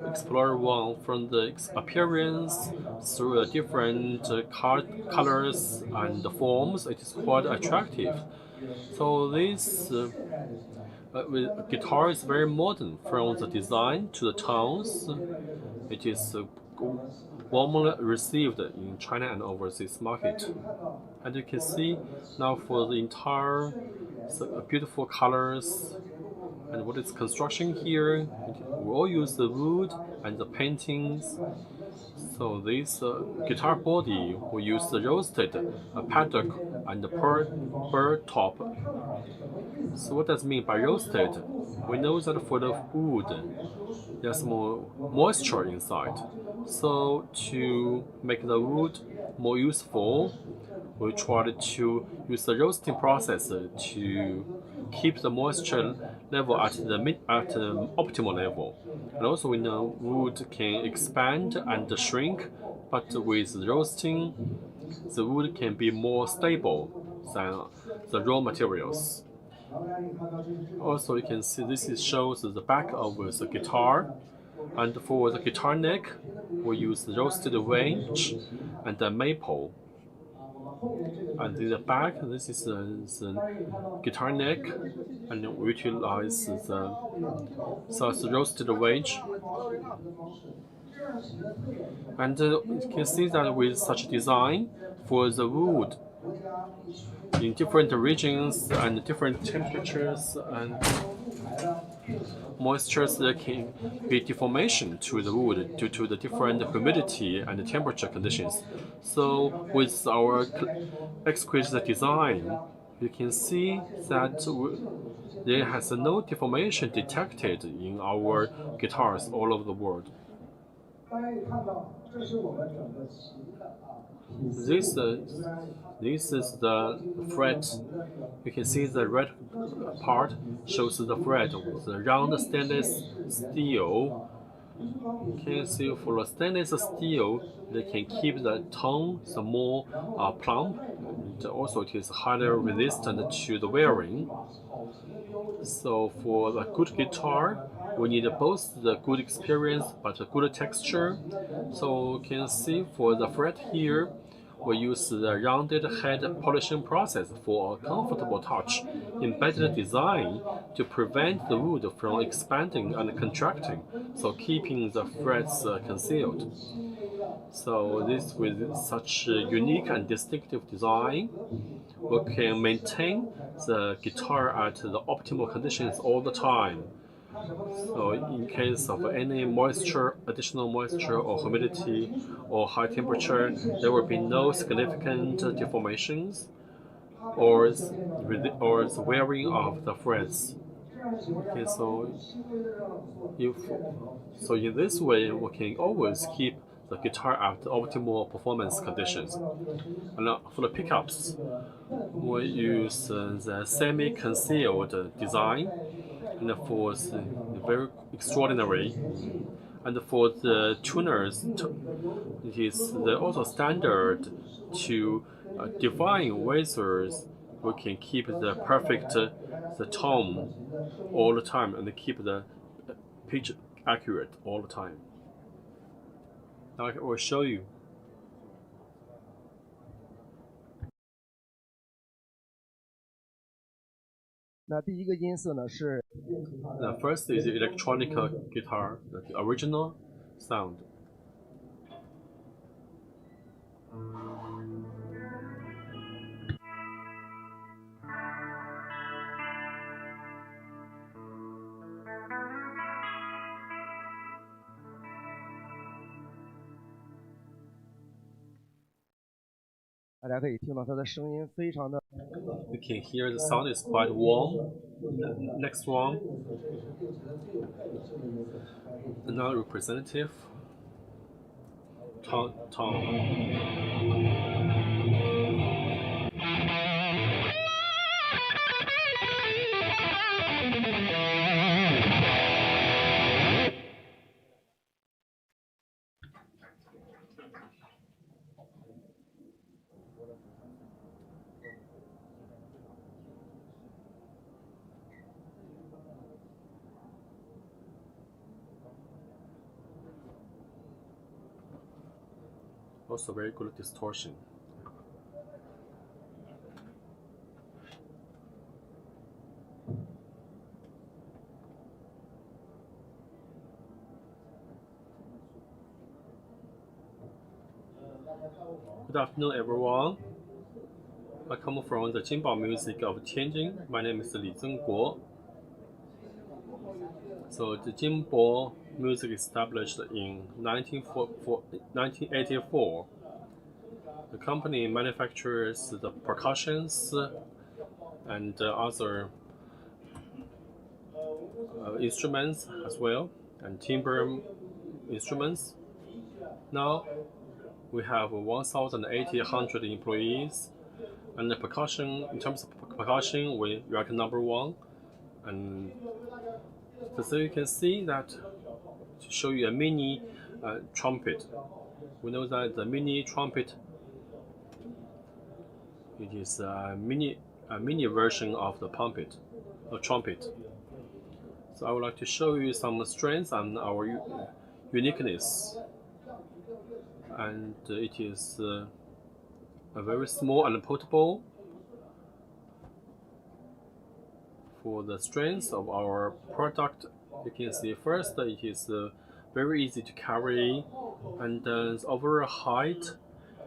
Explorer 1. From the appearance through the different colors and forms, it is quite attractive. So this guitar is very modern, from the design to the tones. It is warmly received in China and overseas market. And you can see now for the entire beautiful colors and what is construction here, we all use the wood and the paintings. So this guitar body we use the roasted paddock and the bird top. So what does it mean by roasted? We know that for the wood, there's more moisture inside. So to make the wood more useful, we tried to use the roasting process to keep the moisture level at the optimal level. And also we know wood can expand and shrink, but with roasting, the wood can be more stable than the raw materials. Also, you can see this shows the back of the guitar, and for the guitar neck, we use roasted wedge and the maple. And in the back, this is the guitar neck, and we utilize the roasted wedge. And you can see that with such design, for the wood, in different regions and different temperatures and moistures, there can be deformation to the wood due to the different humidity and temperature conditions. So with our exquisite design, you can see that there has no deformation detected in our guitars all over the world. This is the fret. You can see the red part shows the fret with the round stainless steel. Can you see for the stainless steel, they can keep the tone the more plump, and also it is highly resistant to the wearing. So for the good guitar, we need both the good experience but a good texture. So you can see for the fret here, we use the rounded head polishing process for a comfortable touch, embedded design to prevent the wood from expanding and contracting, so keeping the frets concealed. So this with such a unique and distinctive design, we can maintain the guitar at the optimal conditions all the time. So in case of any moisture, additional moisture or humidity or high temperature, there will be no significant deformations or the wearing of the frets. Okay, in this way, we can always keep the guitar at the optimal performance conditions. And for the pickups, we use the semi-concealed design, and for the very extraordinary. And for the tuners, it is also standard to define whether we can keep the perfect the tone all the time and keep the pitch accurate all the time. Now I will show you. The first is the electronic guitar, the original sound. You can hear the sound is quite warm. Next one, another representative tone. Also very good distortion. Good afternoon, everyone. I come from the Jinbao music of Tianjin. My name is Li Zengguo. So the Jinbao music established in 1984. The company manufactures the percussions and other instruments as well, and timbre instruments. Now we have 1,800 employees, and the percussion, in terms of percussion, we rank #1. And so you can see that to show you a mini trumpet. We know that the mini trumpet, it is a mini version of the trumpet. So I would like to show you some strengths and our uniqueness. And it is a very small and portable. For the strength of our product, you can see first it is very easy to carry, and the overall height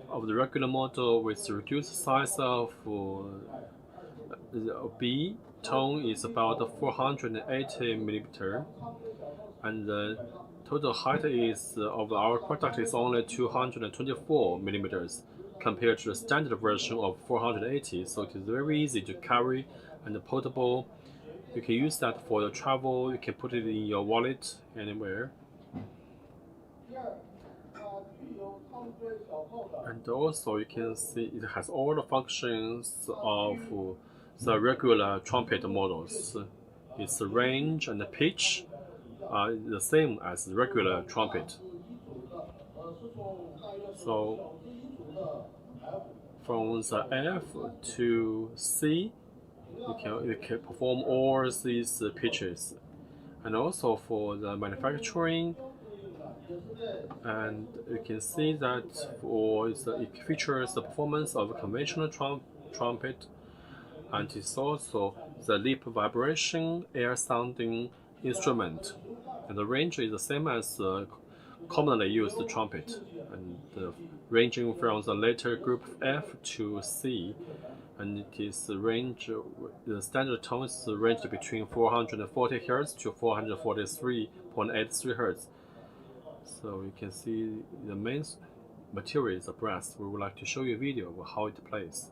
of the regular model with reduced size of the B tone is about 480 millimeter, and the total height is of our product is only 224 millimeters compared to the standard version of 480. So it is very easy to carry and portable. You can use that for your travel. You can put it in your wallet anywhere. And also you can see it has all the functions of the regular trumpet models. Its range and the pitch are the same as the regular trumpet. So from the F to C, you can perform all these pitches. And also for the manufacturing, and you can see that it features the performance of a conventional trumpet, and it's also the lip vibration air sounding instrument. And the range is the same as the commonly used trumpet, and ranging from the letter group F to C, and it is the standard tones ranged between 440 Hz to 443.83 Hz. So you can see the main material is the brass. We would like to show you a video of how it plays.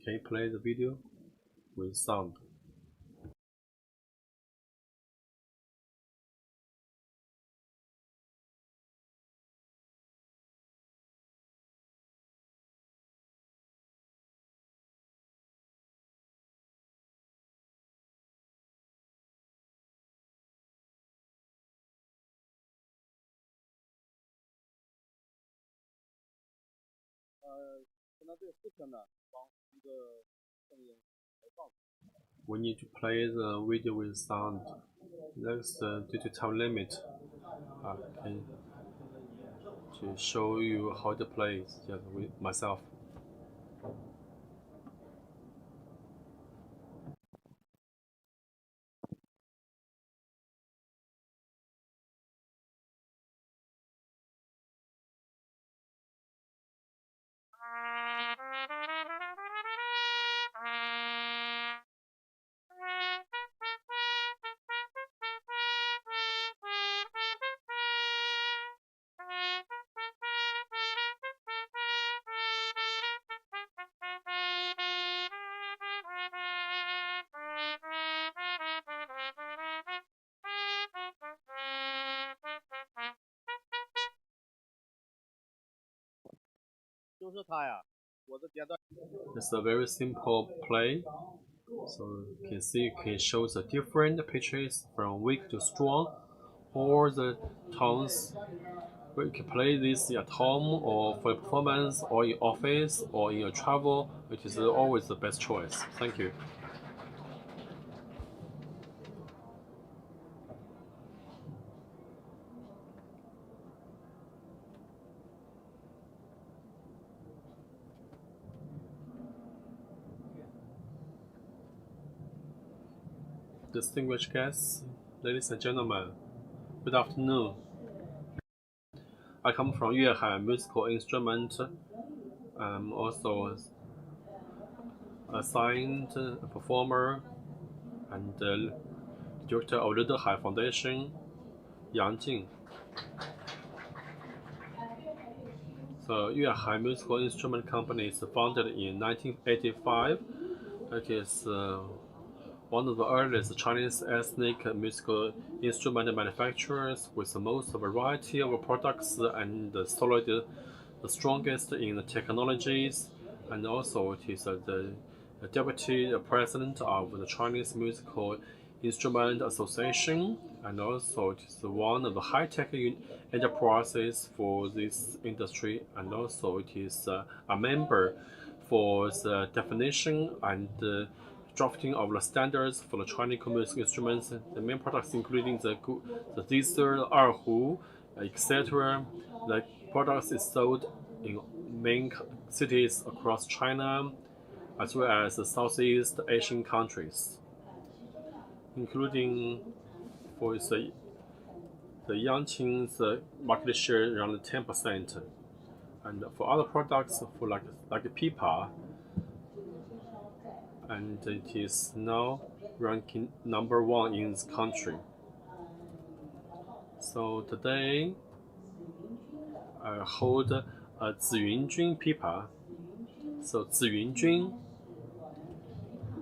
Can you play the video with sound? We need to play the video with sound. That's due to time limit. Okay, to show you how to play just with myself. It's a very simple play. So you can see you can show the different pitches from weak to strong, or the tones. You can play this at home or for performance or in office or in your travel. It is always the best choice. Thank you. Distinguished guests, ladies and gentlemen, good afternoon. I come from Yuehai Musical Instrument. I'm also a assigned performer and director of Zither Foundation, Yang Jing. So Yuehai Musical Instrument Company is founded in 1985. It is one of the earliest Chinese ethnic musical instrument manufacturers with the most variety of products and the strongest in the technologies, and also it is the deputy president of the Chinese Musical Instrument Association, and also it is one of the high-tech enterprises for this industry, and also it is a member for the definition and drafting of the standards for the Chinese musical instruments. The main products including the Zither, Erhu, etc. The products is sold in main cities across China, as well as the Southeast Asian countries, including for its the Yangqing's market share around 10%, and for other products for like pipa, and it is now ranking #1 in this country. So today I hold a Ziyunjun pipa. So Ziyunjun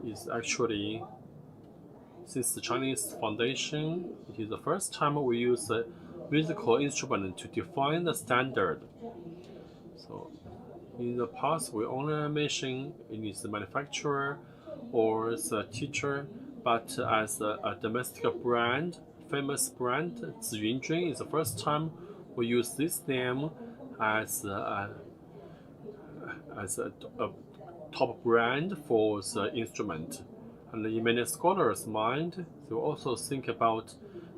is actually, since the Chinese foundation, it is the first time we use a musical instrument to define the standard. So in the past, we only mention it is the manufacturer or the teacher, but as a domestic brand, famous brand, Ziyunjun is the first time we use this name as a top brand for the instrument. And in many scholars' mind, they also think about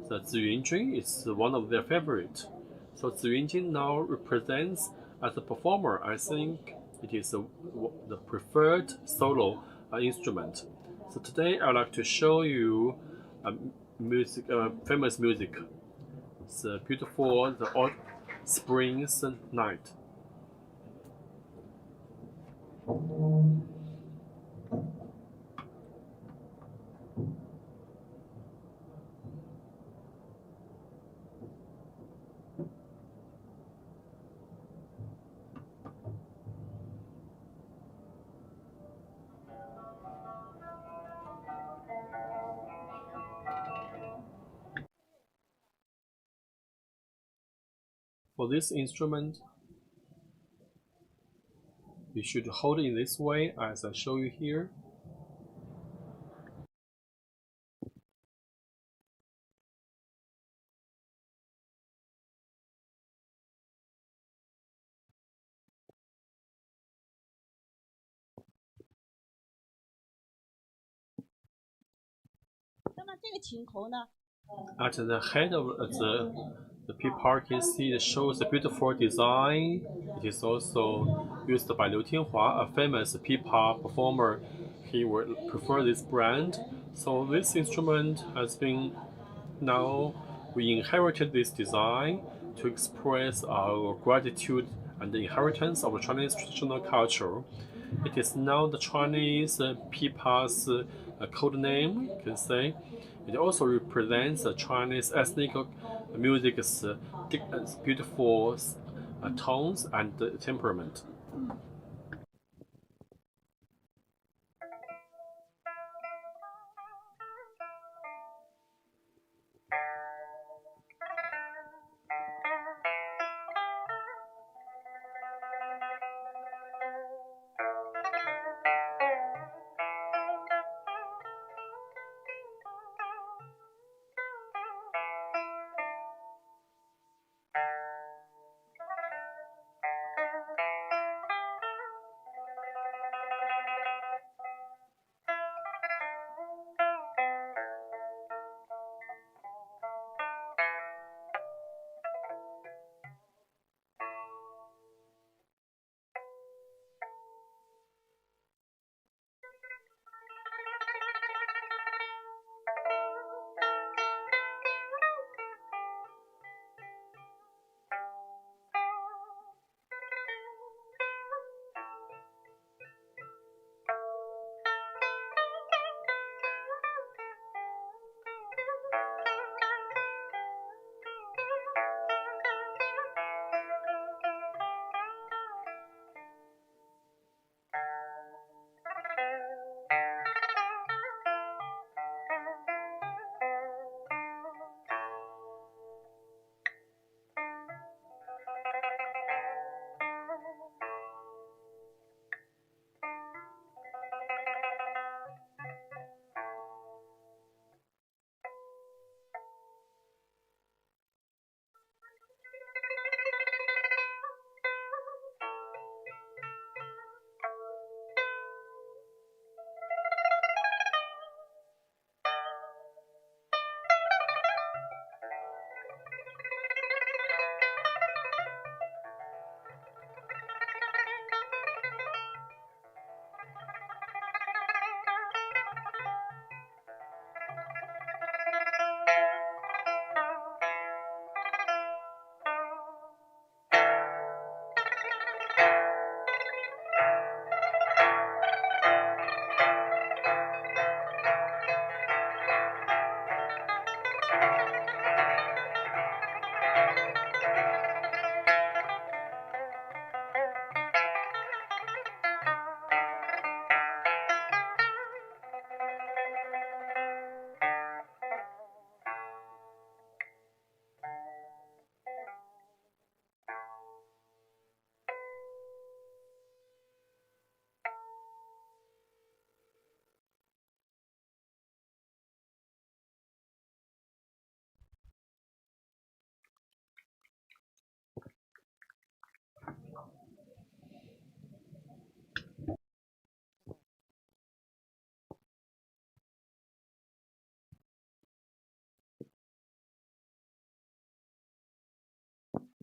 the Ziyunjun is one of their favorite. So Ziyunjun now represents as a performer. I think it is the preferred solo instrument. So today I'd like to show you famous music. It's beautiful, the spring's night. For this instrument, you should hold it in this way as I show you here. At the head of the pipa, you can see it shows a beautiful design. It is also used by Liu Tianhua, a famous pipa performer. He would prefer this brand. So this instrument has been, now we inherited this design to express our gratitude and the inheritance of Chinese traditional culture. It is now the Chinese pipa's code name, you can say. It also represents the Chinese ethnic music's beautiful tones and temperament.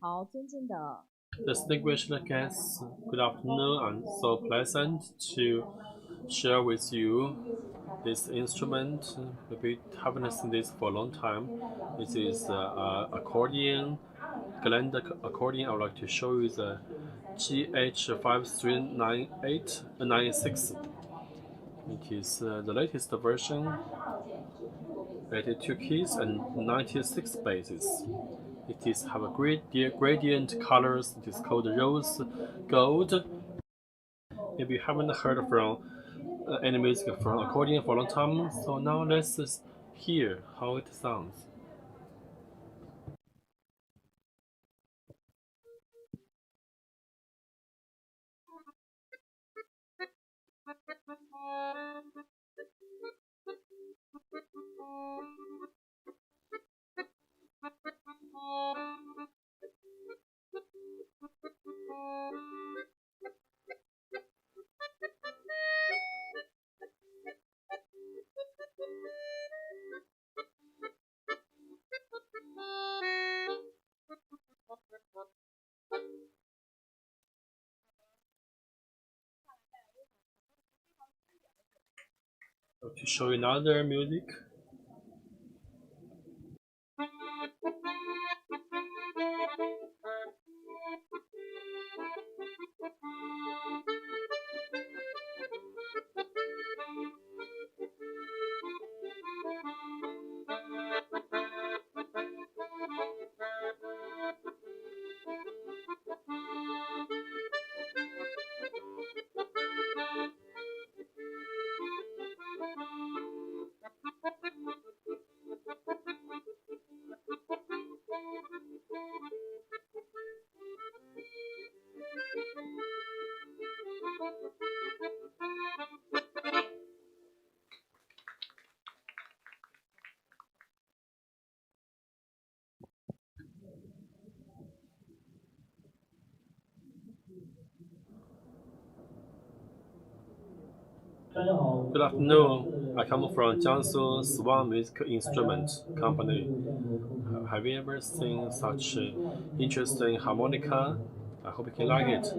好，尊敬的 distinguished guests, good afternoon, and so pleasant to share with you this instrument. Maybe haven't seen this for a long time. This is accordion, Glenda accordion. I would like to show you the GH539896. It is the latest version, 82 keys and 96 basses. It is have a gradient colors. It is called rose gold. Maybe you haven't heard from any music from accordion for a long time, so now let's hear how it sounds. To show you another music. Good afternoon. I come from Jiangsu Swan Musical Instrument Company. Have you ever seen such interesting harmonica? I hope you can like it.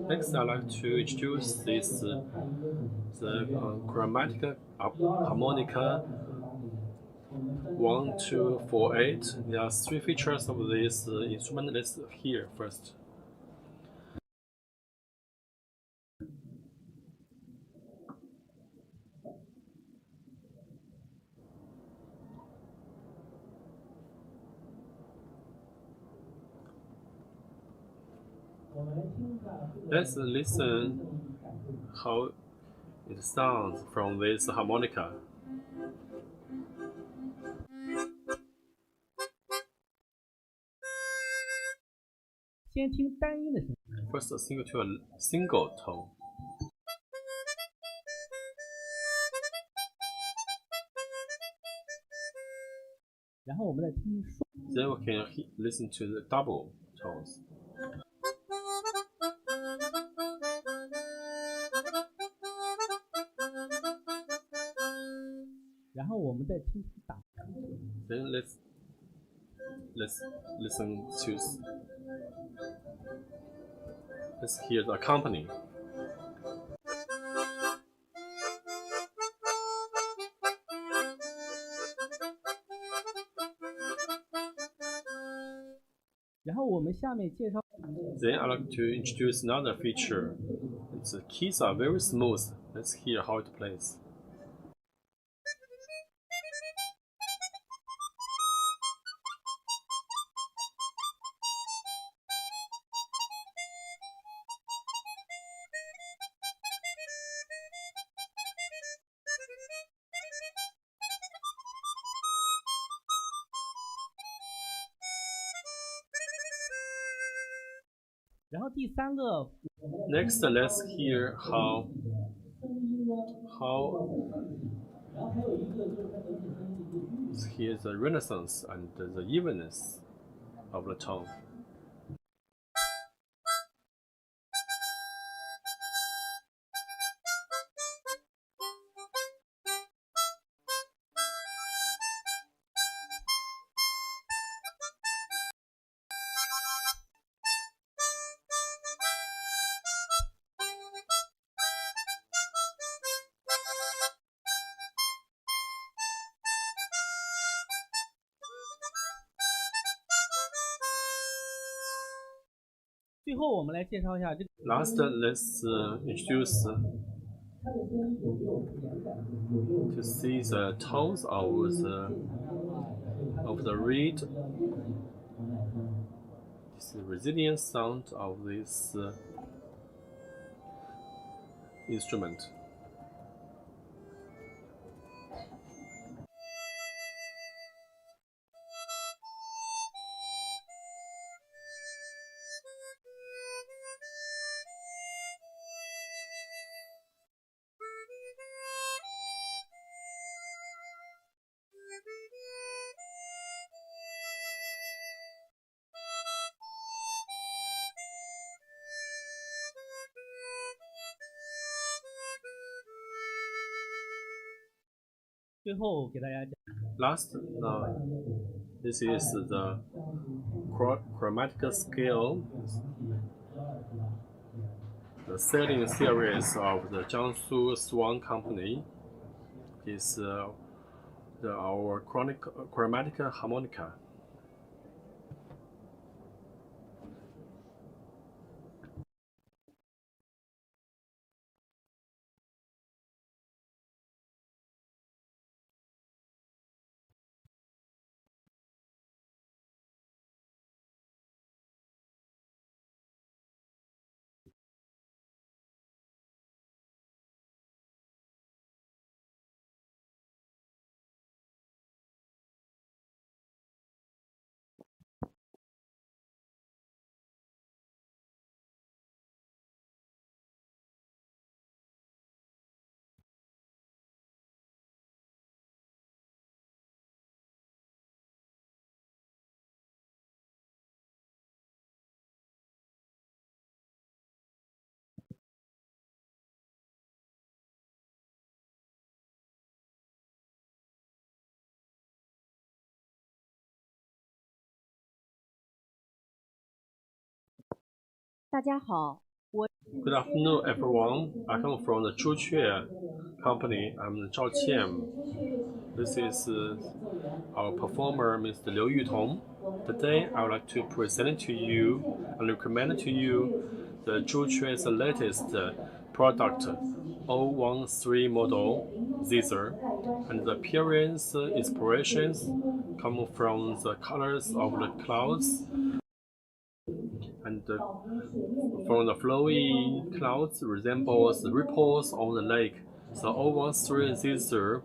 Next, I'd like to introduce this the chromatic harmonica 1248. There are three features of this instrument. Let's hear first. Let's listen how it sounds from this harmonica. First, sing to a single tone. Then we can listen to the double tones. Then let's listen to let's hear the accompany. Then I'd like to introduce another feature. The keys are very smooth. Let's hear how it plays. Next, let's hear how here's the renaissance and the evenness of the tone. 最后我们来介绍一下这个。Last, let's introduce to see the tones of the reed. This resilient sound of this instrument. Last, this is the chromatic scale, the selling series of the Jiangsu Swan Company is our chromatic harmonica. Good afternoon, everyone. I come from the Zhuque company. I'm Zhao Qian. This is our performer, Mr. Liu Yutong. Today, I would like to present to you and recommend to you the Zhuque's latest product, 013 model Zither, and the appearance inspirations come from the colors of the clouds and from the flowy clouds resembles the ripples on the lake. So 013 Zither.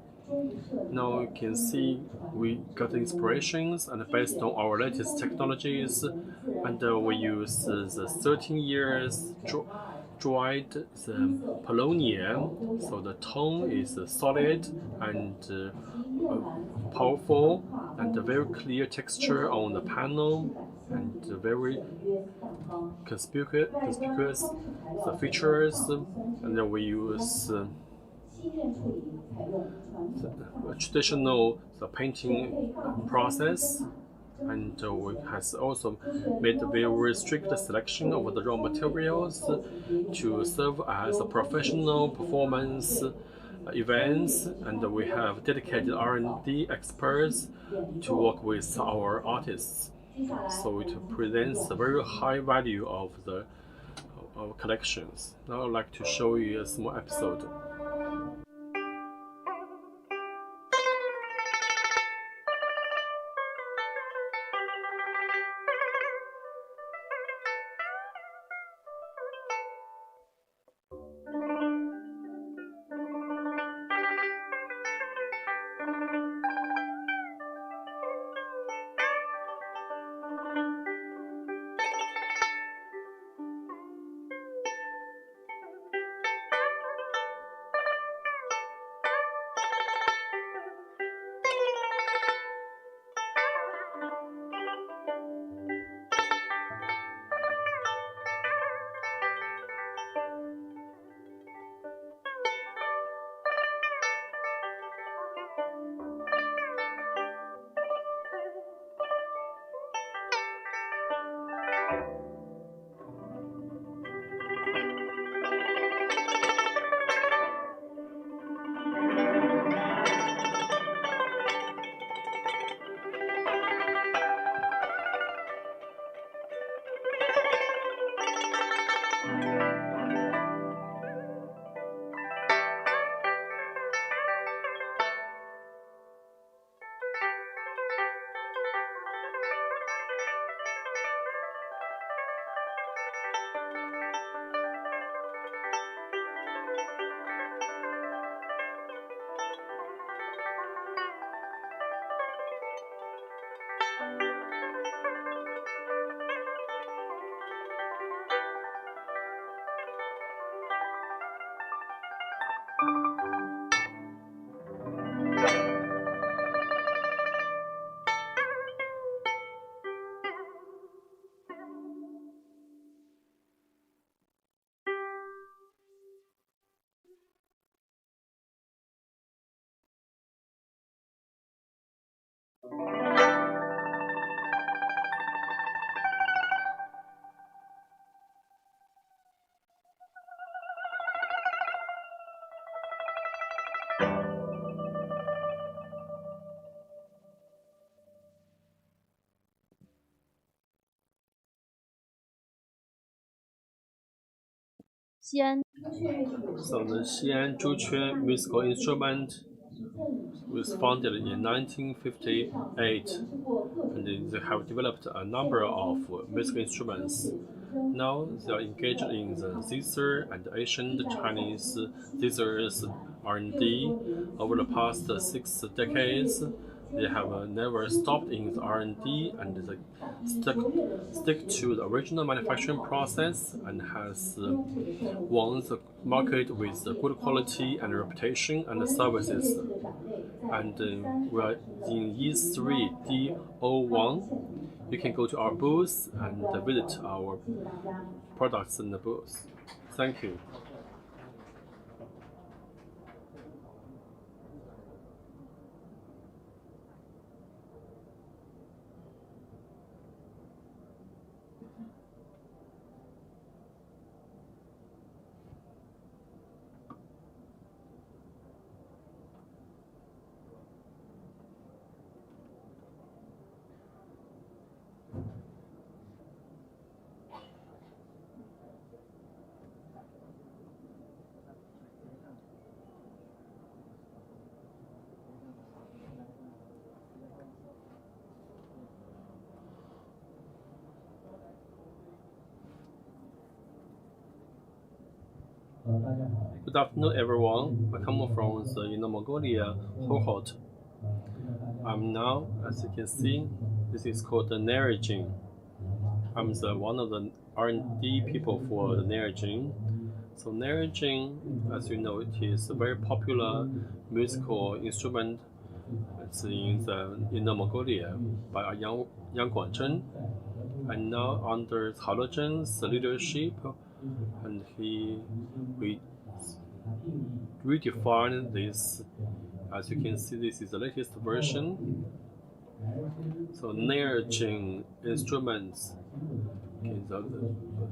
Now you can see we got inspirations and based on our latest technologies, and we use the 13 years dried the polonium, so the tone is solid and powerful and a very clear texture on the panel and very conspicuous the features, and then we use traditional painting process, and we has also made a very strict selection of the raw materials to serve as a professional performance events, and we have dedicated R&D experts to work with our artists. So it presents a very high value of the collections. Now I'd like to show you a small episode. So the Xi'an Zhuquan musical instrument was founded in 1958, and they have developed a number of musical instruments. Now they are engaged in the Zither and ancient Chinese Zither's R&D. Over the past 6 decades, they have never stopped in the R&D and they stick to the original manufacturing process and has won the market with good quality and reputation and services. And we are in E3D01. You can go to our booth and visit our products in the booth. Thank you. Good afternoon, everyone. I come from the Inner Mongolia cohort. I'm now, as you can see, this is called the Narin. I'm one of the R&D people for the Narin. So Narin, as you know, it is a very popular musical instrument. It's in the Inner Mongolia by Yang Guangzhen, and now under Harmonic's leadership, and we redefined this. As you can see, this is the latest version. So Narin instruments, okay,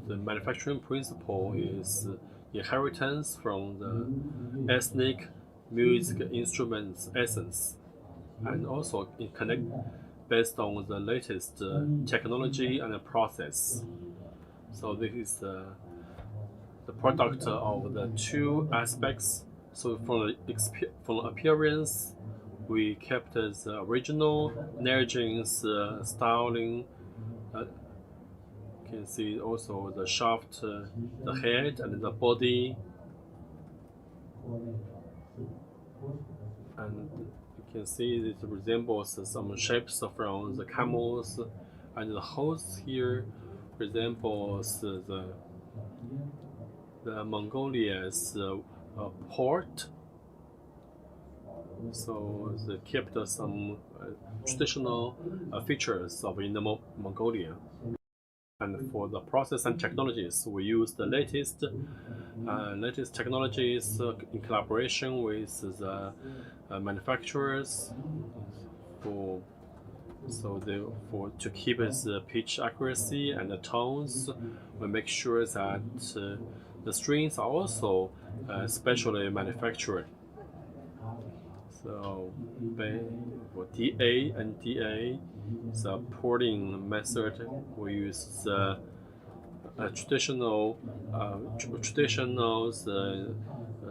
the manufacturing principle is inheritance from the ethnic music instruments essence, and also it connect based on the latest technology and process. So this is the product of the two aspects. So from the appearance, we kept the original Narin's styling. You can see also the shaft, the head, and the body. And you can see it resembles some shapes from the camels, and the host here resembles the Mongolia's port. So they kept some traditional features of Inner Mongolia. And for the process and technologies, we use the latest technologies in collaboration with the manufacturers to keep the pitch accuracy and the tones. We make sure that the strings are also specially manufactured. So for DA and DA, the porting method, we use the traditional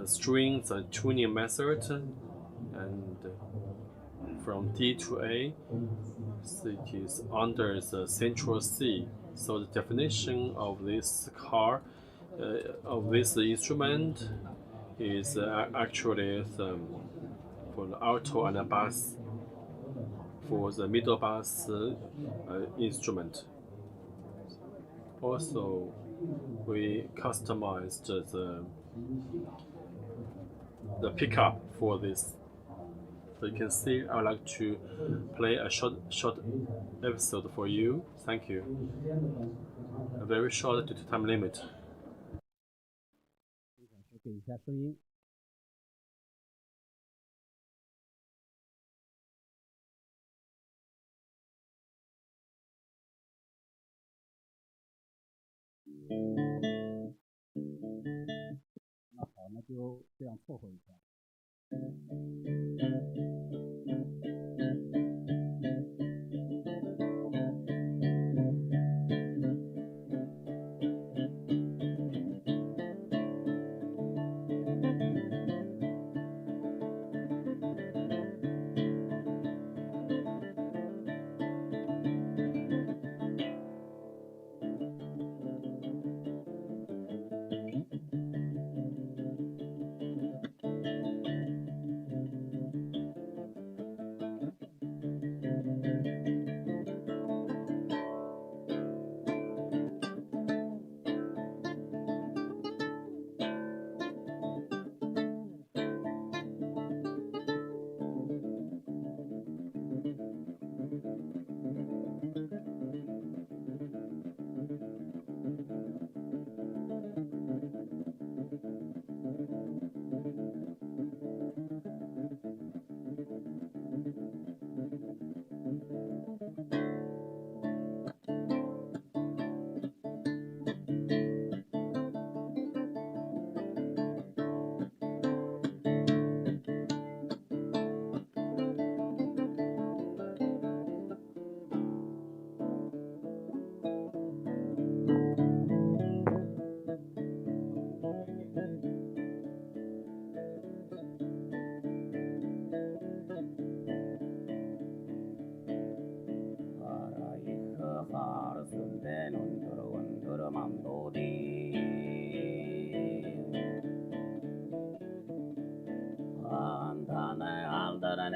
strings tuning method, and from D to A, so it is under the central C. So the definition of this of this instrument is actually for the alto and the bass, for the middle bass instrument. Also, we customized the pickup for this. So you can see I would like to play a short episode for you. Thank you. Very short due to time limit. 给一下声音。那好，那就这样凑合一下。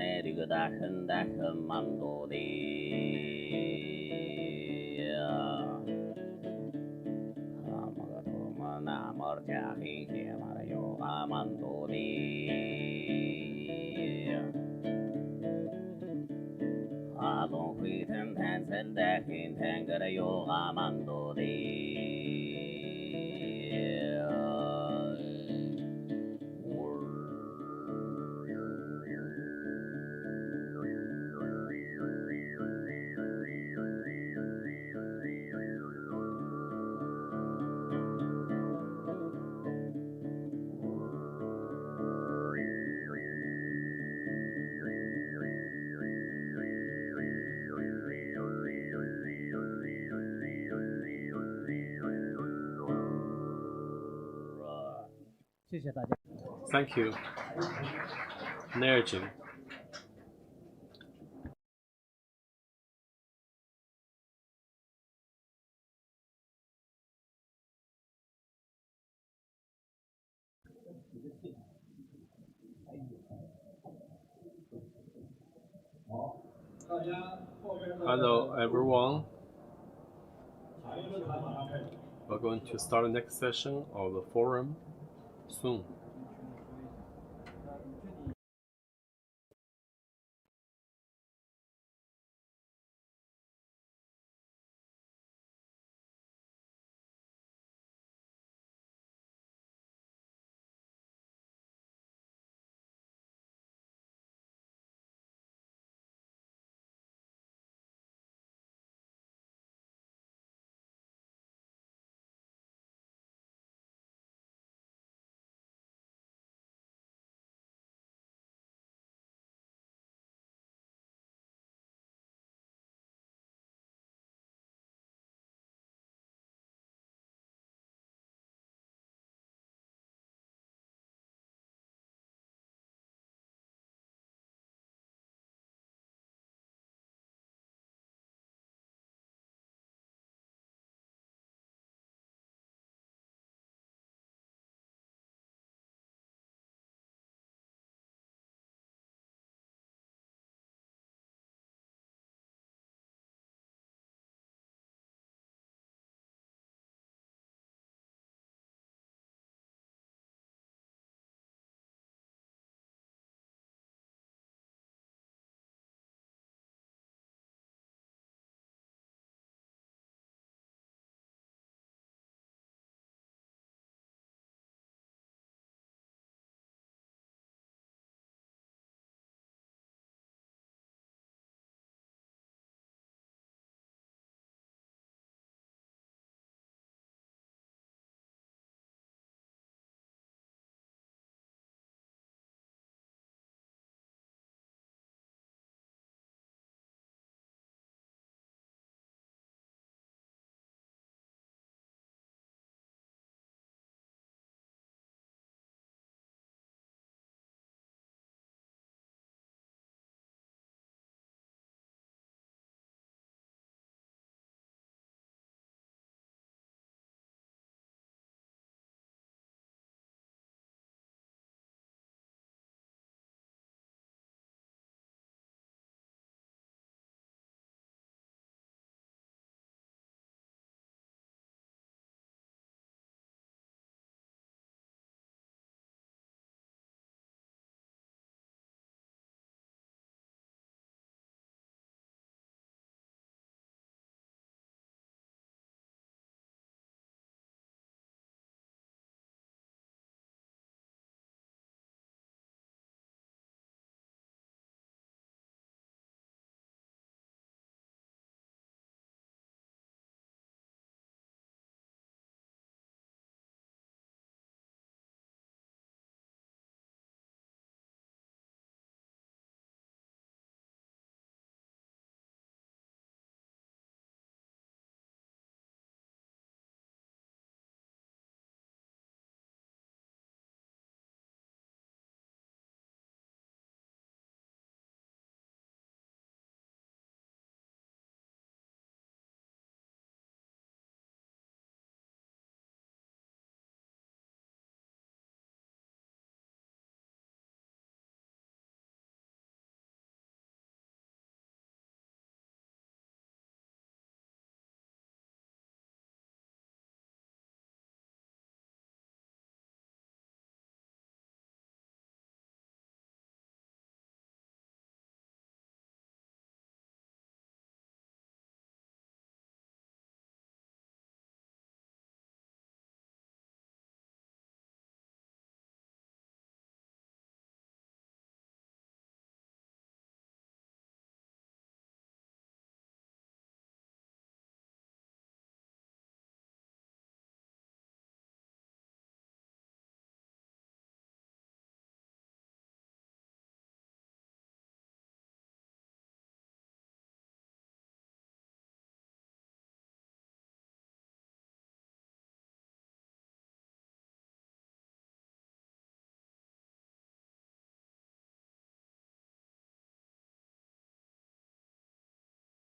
那这个大神蛮多的呀。那个多么那么家黑些嘛的有蛮多的呀。龙回腾腾腾的很腾个的有蛮多的。谢谢大家。 Thank you, Narin. Hello everyone. We're going to start the next session of the forum soon.